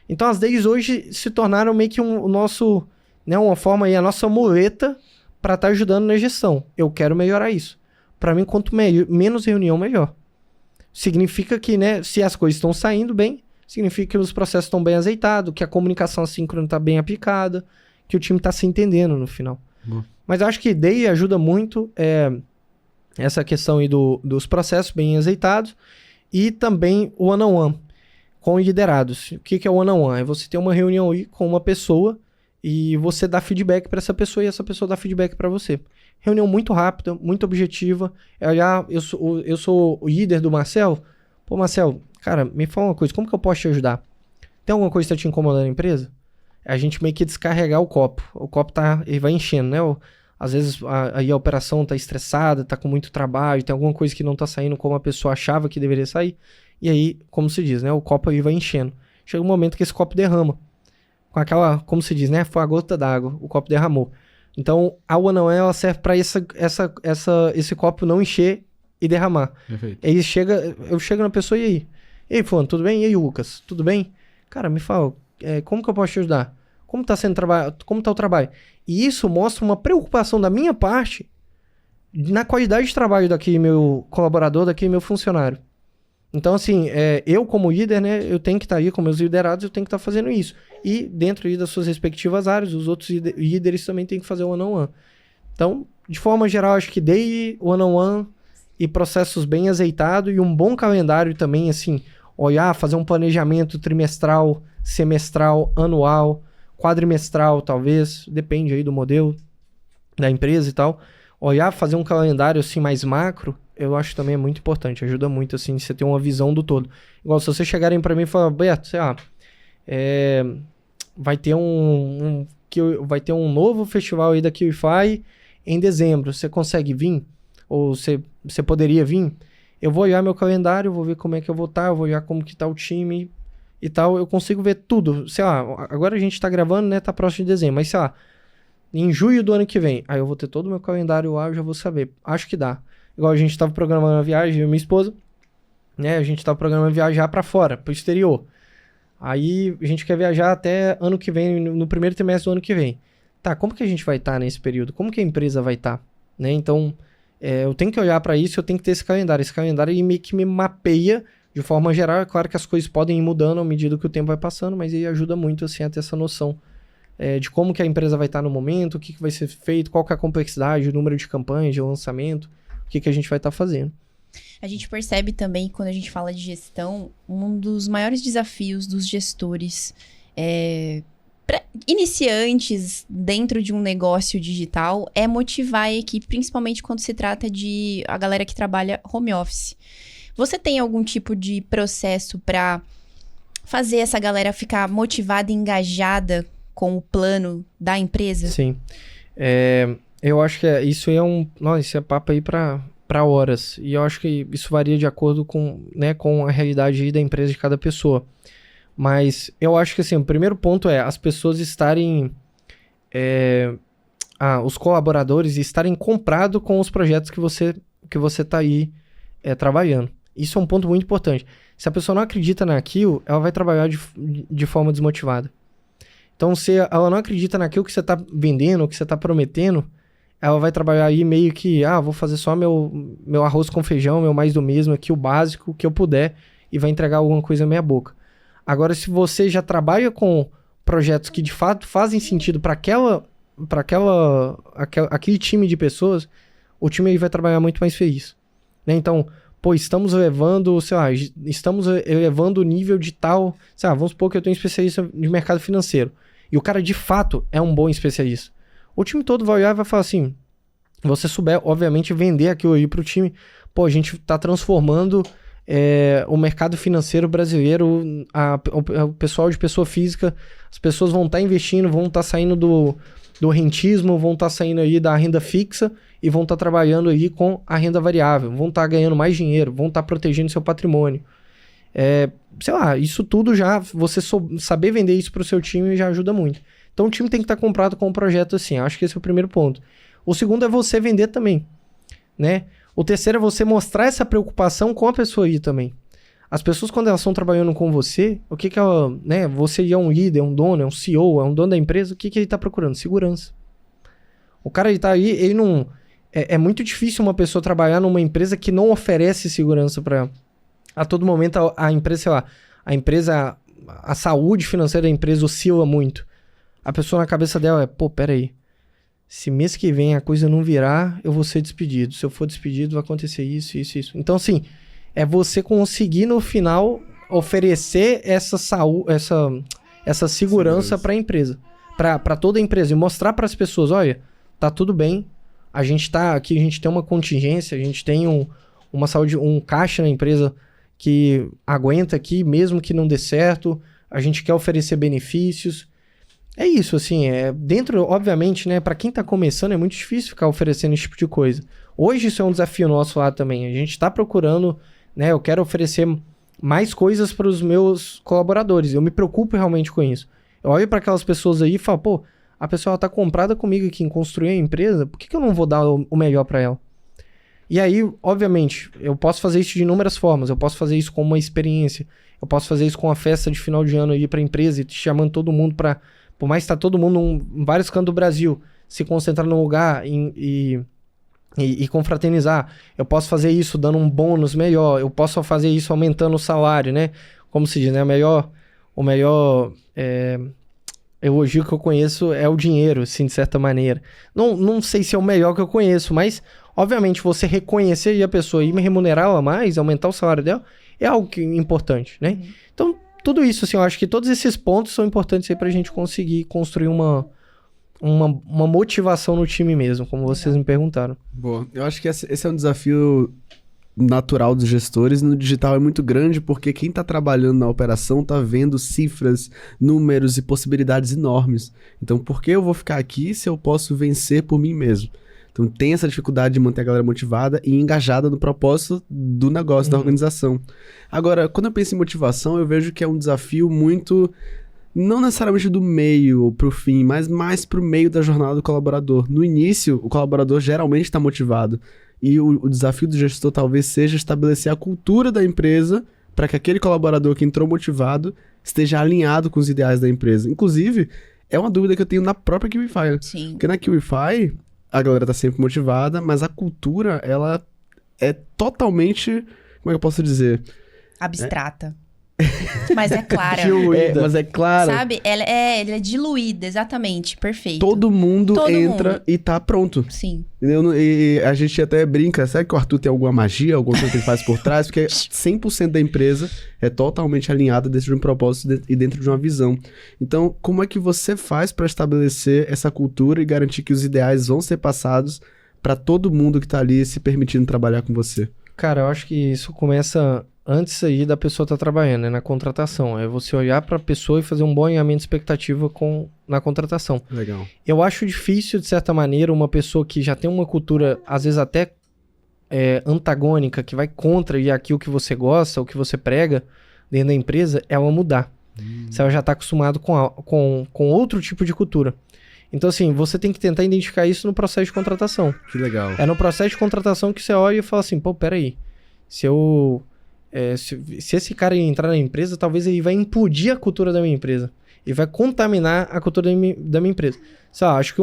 Então as days hoje se tornaram meio que o nosso, né, uma forma aí, a nossa muleta para estar ajudando na gestão. Eu quero melhorar isso. Para mim, quanto menos reunião, melhor. Significa que, né, se as coisas estão saindo bem, significa que os processos estão bem azeitados, que a comunicação assíncrona está bem aplicada, que o time está se entendendo no final. Mas eu acho que daily ajuda muito essa questão aí dos processos bem azeitados e também o one-on-one com liderados. O que é o one-on-one? É você ter uma reunião aí com uma pessoa e você dá feedback para essa pessoa e essa pessoa dá feedback para você. Reunião muito rápida, muito objetiva. Eu sou o líder do Marcel. Pô, Marcel, cara, me fala uma coisa, como que eu posso te ajudar? Tem alguma coisa que está te incomodando na empresa? A gente meio que descarregar o copo. O copo ele vai enchendo, né? Às vezes aí a operação tá estressada, tá com muito trabalho, tem alguma coisa que não tá saindo como a pessoa achava que deveria sair. E aí, como se diz, né? O copo aí vai enchendo. Chega um momento que esse copo derrama. Com aquela, como se diz, né? Foi a gota d'água, o copo derramou. Então, a one-on-one, ela serve para esse copo não encher e derramar. Perfeito. Aí eu chego na pessoa e aí? E aí, fulano, tudo bem? E aí, Lucas, tudo bem? Cara, me fala, como que eu posso te ajudar? Como tá sendo como tá o trabalho? E isso mostra uma preocupação da minha parte na qualidade de trabalho daquele meu colaborador, daquele meu funcionário. Então, assim, eu como líder, né, eu tenho que estar aí com meus liderados, eu tenho que estar fazendo isso. E dentro aí das suas respectivas áreas, os outros líderes também têm que fazer o one-on-one. Então, de forma geral, acho que daily, one-on-one e processos bem azeitados e um bom calendário também, assim, olhar, fazer um planejamento trimestral, semestral, anual, quadrimestral, talvez, depende aí do modelo da empresa e tal. Olhar, fazer um calendário, assim, mais macro, eu acho também é muito importante, ajuda muito, assim, você ter uma visão do todo. Igual, se vocês chegarem pra mim e falar, Beto, sei lá, vai ter vai ter um novo festival aí da QIFI em dezembro, você consegue vir? Ou você poderia vir? Eu vou olhar meu calendário, vou ver como é que eu vou estar, eu vou olhar como que tá o time e tal, eu consigo ver tudo. Sei lá, agora a gente tá gravando, né, tá próximo de dezembro, mas sei lá, em julho do ano que vem, aí eu vou ter todo o meu calendário lá, eu já vou saber. Acho que dá. Igual a gente tava programando uma viagem, eu e minha esposa, né, a gente tava programando viajar pra fora, pro exterior. Aí a gente quer viajar até ano que vem, no primeiro trimestre do ano que vem. Tá, como que a gente vai estar nesse período? Como que a empresa vai estar? Né, então, eu tenho que olhar pra isso, eu tenho que ter esse calendário. Esse calendário ele meio que me mapeia de forma geral. É claro que as coisas podem ir mudando à medida que o tempo vai passando, mas ele ajuda muito, assim, a ter essa noção de como que a empresa vai estar no momento, o que vai ser feito, qual que é a complexidade, o número de campanhas, de lançamento, o que a gente vai estar fazendo. A gente percebe também, quando a gente fala de gestão, um dos maiores desafios dos gestores pra iniciantes dentro de um negócio digital é motivar a equipe, principalmente quando se trata de a galera que trabalha home office. Você tem algum tipo de processo para fazer essa galera ficar motivada e engajada com o plano da empresa? Sim. Eu acho que isso é Nossa, isso é papo aí para horas. E eu acho que isso varia de acordo com, né, com a realidade aí da empresa de cada pessoa. Mas eu acho que, assim, o primeiro ponto é as pessoas estarem... os colaboradores estarem comprados com os projetos que você tá aí trabalhando. Isso é um ponto muito importante. Se a pessoa não acredita naquilo, ela vai trabalhar de forma desmotivada. Então, se ela não acredita naquilo que você está vendendo, que você está prometendo, ela vai trabalhar aí meio que, vou fazer só meu arroz com feijão, meu mais do mesmo aqui, o básico que eu puder, e vai entregar alguma coisa meia boca. Agora, se você já trabalha com projetos que de fato fazem sentido para aquele time de pessoas, o time aí vai trabalhar muito mais feliz. Né? Então, pô, estamos elevando, sei lá, estamos elevando o nível de tal... Sei lá, vamos supor que eu tenho um especialista de mercado financeiro. E o cara, de fato, é um bom especialista. O time todo vai olhar e vai falar assim... Você souber, obviamente, vender aquilo aí pro time. Pô, a gente tá transformando o mercado financeiro brasileiro, o pessoal de pessoa física, as pessoas vão estar investindo, vão estar saindo do rentismo, vão estar saindo aí da renda fixa e vão estar trabalhando aí com a renda variável, vão estar ganhando mais dinheiro, vão estar protegendo seu patrimônio. Sei lá, isso tudo já, você saber vender isso pro seu time já ajuda muito. Então o time tem que estar comprado com um projeto assim, acho que esse é o primeiro ponto. O segundo é você vender também, né? O terceiro é você mostrar essa preocupação com a pessoa aí também. As pessoas, quando elas estão trabalhando com você, o que ela, né? Você é um líder, é um dono, é um CEO, é um dono da empresa, o que ele está procurando? Segurança. O cara, ele tá aí, ele não... É muito difícil uma pessoa trabalhar numa empresa que não oferece segurança para ela. A todo momento, a empresa, sei lá, a saúde financeira da empresa oscila muito. A pessoa na cabeça dela pô, peraí. Se mês que vem a coisa não virar, eu vou ser despedido. Se eu for despedido, vai acontecer isso, isso, isso. Então, assim, é você conseguir, no final, oferecer essa saúde, essa segurança para a empresa. Para toda a empresa. E mostrar para as pessoas, olha, tá tudo bem. A gente tá aqui, a gente tem uma contingência, a gente tem uma saúde, um caixa na empresa que aguenta aqui, mesmo que não dê certo. A gente quer oferecer benefícios. É isso, assim, dentro, obviamente, né, para quem tá começando é muito difícil ficar oferecendo esse tipo de coisa. Hoje isso é um desafio nosso lá também, a gente tá procurando, né, eu quero oferecer mais coisas para os meus colaboradores, eu me preocupo realmente com isso. Eu olho para aquelas pessoas aí e falo, pô, a pessoa tá comprada comigo aqui em construir a empresa, por que eu não vou dar o melhor para ela? E aí, obviamente, eu posso fazer isso de inúmeras formas, eu posso fazer isso com uma experiência, eu posso fazer isso com uma festa de final de ano aí pra empresa e chamando todo mundo para... Por mais que tá todo mundo em vários cantos do Brasil, se concentrar num lugar e confraternizar. Eu posso fazer isso dando um bônus melhor. Eu posso fazer isso aumentando o salário, né? Como se diz, né? O melhor elogio que eu conheço é o dinheiro, assim, de certa maneira. Não sei se é o melhor que eu conheço, mas, obviamente, você reconhecer a pessoa e me remunerar ela mais, aumentar o salário dela, é algo importante, né? Então, tudo isso, assim, eu acho que todos esses pontos são importantes aí pra gente conseguir construir uma motivação no time mesmo, como vocês me perguntaram. Boa. Eu acho que esse é um desafio natural dos gestores. No digital é muito grande porque quem tá trabalhando na operação tá vendo cifras, números e possibilidades enormes. Então, por que eu vou ficar aqui se eu posso vencer por mim mesmo? Então, tem essa dificuldade de manter a galera motivada e engajada no propósito do negócio, da organização. Agora, quando eu penso em motivação, eu vejo que é um desafio muito, não necessariamente do meio pro fim, mas mais pro meio da jornada do colaborador. No início, o colaborador geralmente está motivado. E o desafio do gestor talvez seja estabelecer a cultura da empresa para que aquele colaborador que entrou motivado esteja alinhado com os ideais da empresa. Inclusive, é uma dúvida que eu tenho na própria QIFI. Sim. Porque na QIFI... a galera tá sempre motivada, mas a cultura, ela é totalmente, como é que eu posso dizer? Abstrata. Mas é clara. Mas é clara. Sabe? Ela é diluída, exatamente. Perfeito. Todo mundo entra e tá pronto. Sim. E a gente até brinca, será que o Arthur tem alguma magia, alguma coisa que ele faz por trás? Porque 100% da empresa é totalmente alinhada dentro de um propósito e dentro de uma visão. Então, como é que você faz para estabelecer essa cultura e garantir que os ideais vão ser passados para todo mundo que tá ali se permitindo trabalhar com você? Cara, eu acho que isso começa antes aí da pessoa estar trabalhando, né? Na contratação. É você olhar para a pessoa e fazer um bom alinhamento de expectativa na contratação. Legal. Eu acho difícil, de certa maneira, uma pessoa que já tem uma cultura, às vezes até antagônica, que vai contra aquilo que você gosta, o que você prega dentro da empresa, ela mudar. Se ela já está acostumado com outro tipo de cultura. Então, assim, você tem que tentar identificar isso no processo de contratação. Que legal. É no processo de contratação que você olha e fala assim, pô, peraí, se esse cara entrar na empresa, talvez ele vai implodir a cultura da minha empresa. Ele vai contaminar a cultura da minha empresa. Sei lá, acho que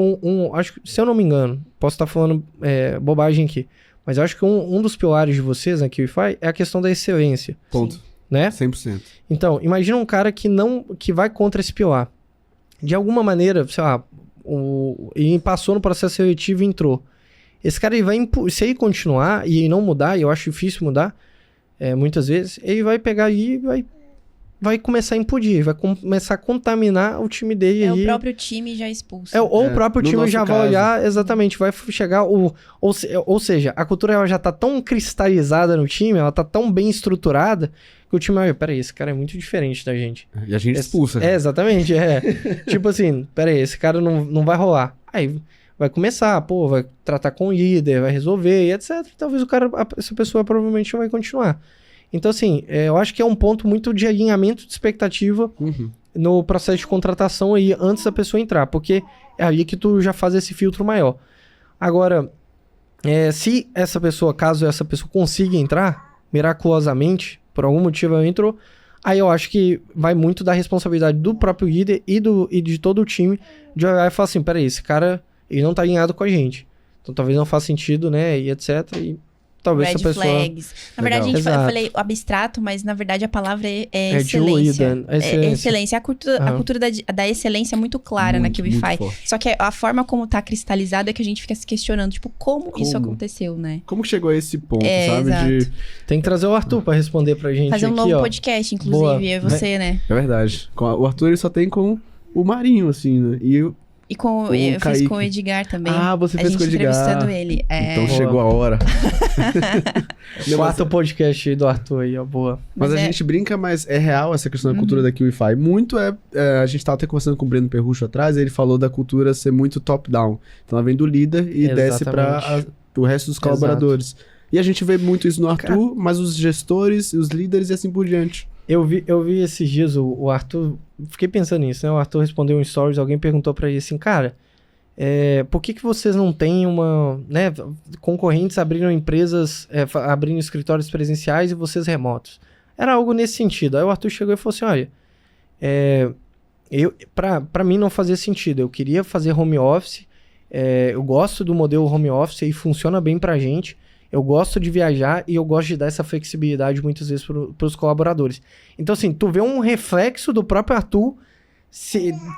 acho que, se eu não me engano, posso estar falando bobagem aqui, mas eu acho que um dos pilares de vocês na QIFI é a questão da excelência. Ponto. Né? 100%. Então, imagina um cara que vai contra esse pilar. de alguma maneira, sei lá, ele passou no processo seletivo e entrou. Esse cara, ele vai, se ele continuar e não mudar, e eu acho difícil mudar, muitas vezes, ele vai pegar aí e vai começar a impedir, vai começar a contaminar o time dele. O próprio time já expulsa. Ou o próprio time já vai olhar, exatamente, vai chegar, ou seja, a cultura ela já tá tão cristalizada no time, ela tá tão bem estruturada, que o time olha, peraí, esse cara é muito diferente da gente. E a gente expulsa. Exatamente, tipo assim, peraí, esse cara não vai rolar. Aí vai começar, vai tratar com o líder, vai resolver, e etc. Talvez essa pessoa provavelmente não vai continuar. Então, assim, eu acho que é um ponto muito de alinhamento de expectativa no processo de contratação aí, antes da pessoa entrar, porque é ali que tu já faz esse filtro maior. Agora, se caso essa pessoa consiga entrar, miraculosamente, por algum motivo ela entrou, aí eu acho que vai muito da responsabilidade do próprio líder e de todo o time de olhar e falar assim, peraí, esse cara, ele não tá alinhado com a gente. Então, talvez não faça sentido, né, e etc., talvez Red essa pessoa... flags. Na verdade, eu falei abstrato, mas na verdade a palavra é excelência. Diluída. Excelência. A cultura da excelência é muito clara na QIFI. Só que a forma como tá cristalizado é que a gente fica se questionando, tipo, como isso aconteceu, né? Como que chegou a esse ponto, sabe? Exato. Tem que trazer o Arthur pra responder pra gente. Fazer um aqui, novo podcast, inclusive, é você, né? É verdade. O Arthur, ele só tem com o Marinho, assim, né? E eu fiz com o Edgar também. Ah, você fez com o Edgar. Entrevistando ele. Então chegou a hora. Quarto podcast do Arthur aí, ó, boa. Mas a gente brinca, mas é real essa questão da cultura da QIFI. Muito a gente tava até conversando com o Breno Perrucho atrás, e ele falou da cultura ser muito top-down. Então ela vem do líder e desce para o resto dos colaboradores. Exato. E a gente vê muito isso no Arthur, mas os gestores, os líderes e assim por diante. Eu vi esses dias o Arthur... Fiquei pensando nisso, né? O Arthur respondeu um stories, alguém perguntou pra ele assim, cara, por que vocês não têm né, concorrentes abrindo empresas, abrindo escritórios presenciais e vocês remotos? Era algo nesse sentido. Aí o Arthur chegou e falou assim, olha, pra mim não fazia sentido. Eu queria fazer home office, eu gosto do modelo home office e funciona bem pra gente. Eu gosto de viajar e eu gosto de dar essa flexibilidade muitas vezes para os colaboradores. Então, assim, tu vê um reflexo do próprio Arthur,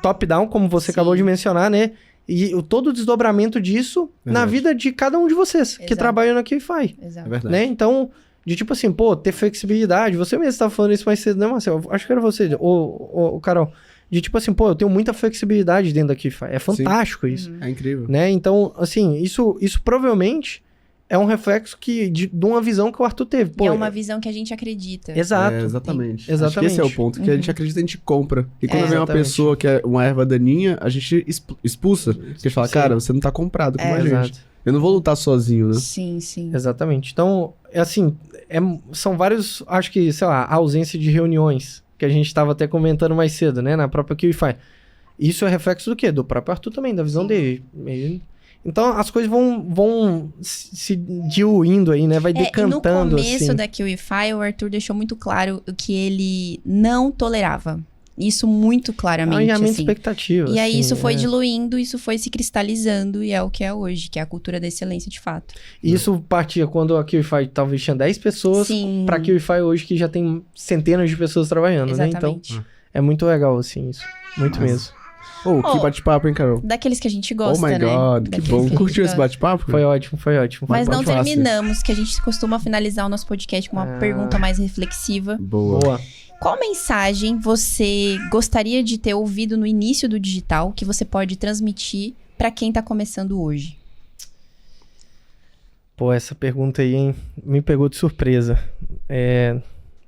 top-down, como você acabou de mencionar, né? E todo o desdobramento disso na vida de cada um de vocês que trabalham na QIFI. Exato. É verdade. Né? Então, de tipo assim, ter flexibilidade. Você mesmo estava falando isso mais cedo, né, Marcelo? Acho que era você, ou Carol. De tipo assim, eu tenho muita flexibilidade dentro da QIFI. É fantástico isso. É incrível. Né? Então, assim, isso provavelmente... é um reflexo de uma visão que o Arthur teve. E é uma visão que a gente acredita. Exato. Exatamente. Exatamente. Acho que esse é o ponto. Que a gente acredita, a gente compra. E quando vem uma pessoa que é uma erva daninha, a gente expulsa. Porque a gente fala, cara, você não tá comprado com a gente. Exato. Eu não vou lutar sozinho, né? Sim, sim. Exatamente. Então, assim, são vários, acho que, sei lá, a ausência de reuniões, que a gente estava até comentando mais cedo, né? Na própria QIFI. Isso é reflexo do quê? Do próprio Arthur também, da visão dele. Então, as coisas vão se diluindo aí, né? Vai decantando, no começo assim. da QIFI, o Arthur deixou muito claro que ele não tolerava. Isso muito claramente, Alinhamento assim. expectativa. E aí assim, isso foi diluindo, isso foi se cristalizando e é o que é hoje, que é a cultura da excelência de fato. Isso partia quando a QIFI talvez tinha 10 pessoas, pra QIFI hoje que já tem centenas de pessoas trabalhando, exatamente, né? Então, é muito legal, assim, isso. Muito mesmo. Que bate-papo, hein, Carol? Daqueles que a gente gosta, né? Oh my God, que bom. Curtiu esse bate-papo? Foi ótimo. Mas não terminamos, que a gente costuma finalizar o nosso podcast com uma pergunta mais reflexiva. Boa. Qual mensagem você gostaria de ter ouvido no início do digital que você pode transmitir para quem tá começando hoje? Essa pergunta aí, hein, me pegou de surpresa.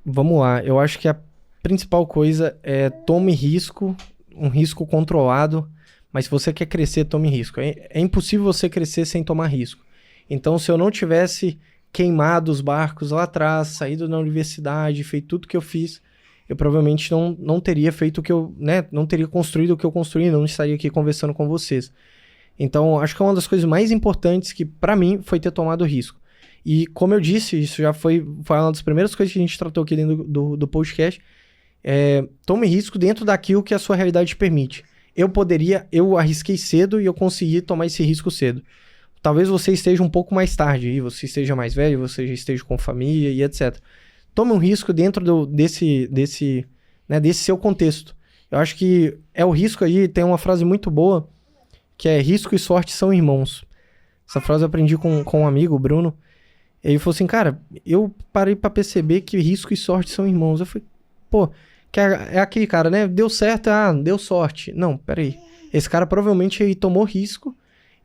Vamos lá, eu acho que a principal coisa é tome risco, um risco controlado, mas se você quer crescer, tome risco. É impossível você crescer sem tomar risco. Então, se eu não tivesse queimado os barcos lá atrás, saído da universidade, feito tudo que eu fiz, eu provavelmente não teria feito o que eu, né, não teria construído o que eu construí, não estaria aqui conversando com vocês. Então, acho que é uma das coisas mais importantes que, para mim, foi ter tomado risco. E, como eu disse, isso já foi uma das primeiras coisas que a gente tratou aqui dentro do podcast. Tome risco dentro daquilo que a sua realidade permite. Eu arrisquei cedo e eu consegui tomar esse risco cedo. Talvez você esteja um pouco mais tarde, aí você esteja mais velho, você já esteja com família e etc. Tome um risco dentro desse seu contexto. Eu acho que é o risco aí, tem uma frase muito boa, que é risco e sorte são irmãos. Essa frase eu aprendi com um amigo, o Bruno. Ele falou assim, cara, eu parei pra perceber que risco e sorte são irmãos. Eu falei, pô, que é aquele cara, né? Deu certo, deu sorte. Não, peraí. Esse cara provavelmente ele tomou risco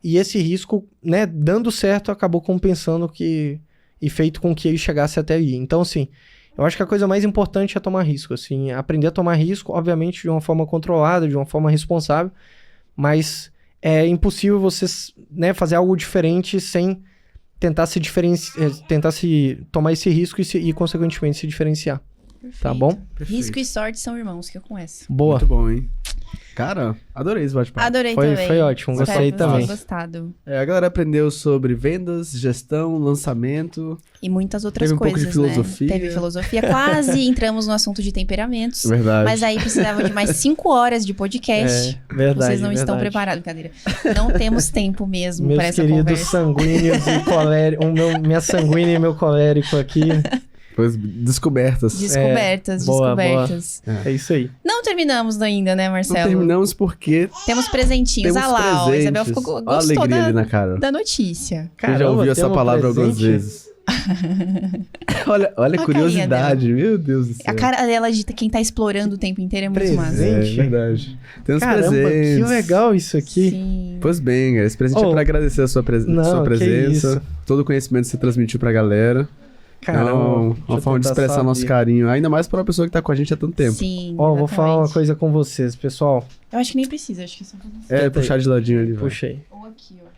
e esse risco, né, dando certo, acabou compensando e feito com que ele chegasse até aí. Então, assim, eu acho que a coisa mais importante é tomar risco, assim, aprender a tomar risco, obviamente, de uma forma controlada, de uma forma responsável, mas é impossível você, né, fazer algo diferente sem tentar se diferenciar, tomar esse risco e consequentemente, se diferenciar. Perfeito. Tá bom? Perfeito. Risco e sorte são irmãos, que eu conheço. Boa. Muito bom, hein? Cara, adorei esse bate-papo. Adorei Foi- também. foi ótimo, Espero gostei que vocês também. tenham gostado. A galera aprendeu sobre vendas, gestão, lançamento. E muitas outras Teve um pouco coisas, de filosofia. né? Teve filosofia. Quase entramos no assunto de temperamentos. Verdade. Mas aí precisava de mais 5 horas de podcast. Verdade, Vocês não estão verdade. preparados, brincadeira. Não temos tempo mesmo para Meus essa queridos conversa. sanguíneos e coléricos, minha sanguínea e meu colérico aqui. Pois, descobertas. Descobertas, boa, descobertas. É isso aí. Não terminamos ainda, né, Não Marcelo? terminamos porque Temos presentinhos. temos Ah lá, ó, a Isabel presentes. ficou, Olha a gostou alegria ali na cara. da notícia. Você já Caramba, ouviu essa temos palavra algumas presente? vezes. olha a carinha curiosidade, meu Deus do céu. A cara dela de quem tá explorando o tempo inteiro é muito massa. Presente? É verdade. Temos Caramba, presentes. que legal isso aqui. Sim. Pois bem, esse presente é Oh. pra agradecer a sua, Não, sua que presença, isso. todo o conhecimento que você transmitiu pra galera. Caramba, Então, deixa uma eu forma de tentar expressar nosso saber. carinho, ainda mais pra uma pessoa que tá com a gente há tanto tempo. Sim. Ó, vou falar uma exatamente. coisa com vocês, pessoal. Eu acho que nem precisa, acho que é só pra você. É, Tenta aí. puxar de ladinho ali, vai. Puxei. Ou aqui, ó.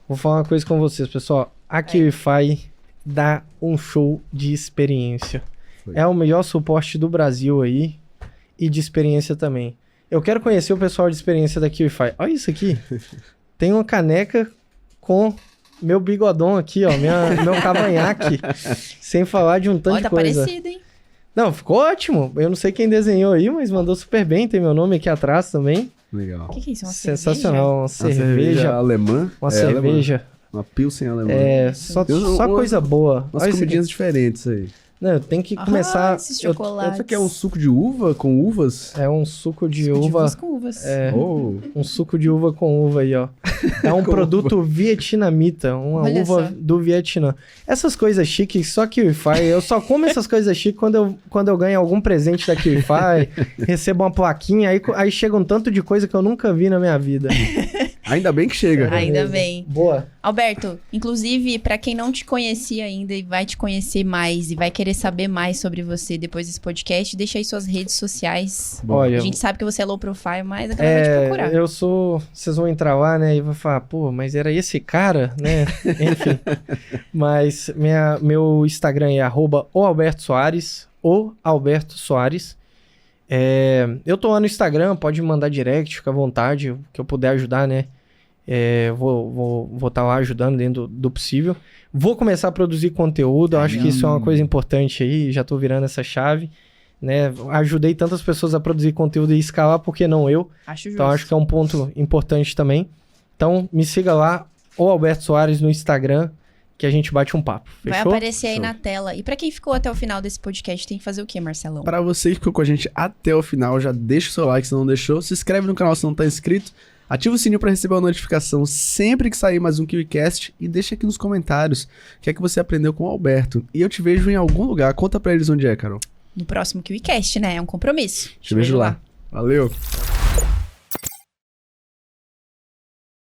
Vou falar uma coisa com vocês, pessoal. A QIFI dá um show de experiência. Foi. É o melhor suporte do Brasil aí e de experiência também. Eu quero conhecer o pessoal de experiência da QIFI. Olha isso aqui. Tem uma caneca com meu bigodão aqui, ó. Meu cavanhaque. Sem falar de um tanto Olha, de tá coisa. parecido, hein? Não, ficou ótimo. Eu não sei quem desenhou aí, mas mandou super bem. Tem meu nome aqui atrás também. Legal. O que é isso? Uma Sensacional. Uma Uma cerveja. alemã. Uma É, cerveja. alemã. Uma Pilsen alemã. É, só Tem só coisa boa. Umas Olha isso aqui. comidinhas diferentes aí. Não, tem que começar. Esses eu- chocolates. Essa aqui é um suco de uva com uvas? É um suco de Suco uva. uvas com uvas. É, Oh, um suco de uva com uva aí, ó. É um Com produto vietnamita, uma Olha uva só. do Vietnã. Essas coisas chiques, só QIFI. Eu só como essas coisas chiques quando eu ganho algum presente da QIFI, recebo uma plaquinha, aí chega um tanto de coisa que eu nunca vi na minha vida. ainda bem que chega. Ainda bem. Boa. Alberto, inclusive, pra quem não te conhecia ainda e vai te conhecer mais e vai querer saber mais sobre você depois desse podcast, deixa aí suas redes sociais. Olha, A gente sabe que você é low profile, mas a galera vai te procurar. eu sou... Vocês vão entrar lá, né, e vão falar, pô, mas era esse cara, né? Enfim. Mas meu Instagram é @oalbertosoares, o Alberto Soares. Eu tô lá no Instagram, pode me mandar direct, fica à vontade, o que eu puder ajudar, né? Vou estar lá ajudando dentro do possível. Vou começar a produzir conteúdo, eu acho que isso é uma coisa importante aí, já tô virando essa chave, né? Ajudei tantas pessoas a produzir conteúdo e escalar, por que não eu? Acho justo. Então acho que é um ponto importante também. Então me siga lá, o Alberto Soares no Instagram, que a gente bate um papo. Vai Fechou? aparecer aí Show. na tela. E pra quem ficou até o final desse podcast, tem que fazer o quê, Marcelão? Pra você que ficou com a gente até o final, já deixa o seu like se não deixou, se inscreve no canal se não tá inscrito, ativa o sininho pra receber a notificação sempre que sair mais um KiwiCast e deixa aqui nos comentários o que é que você aprendeu com o Alberto. E eu te vejo em algum lugar. Conta pra eles onde é, Carol. No próximo KiwiCast, né? É um compromisso. Te vejo lá. Valeu!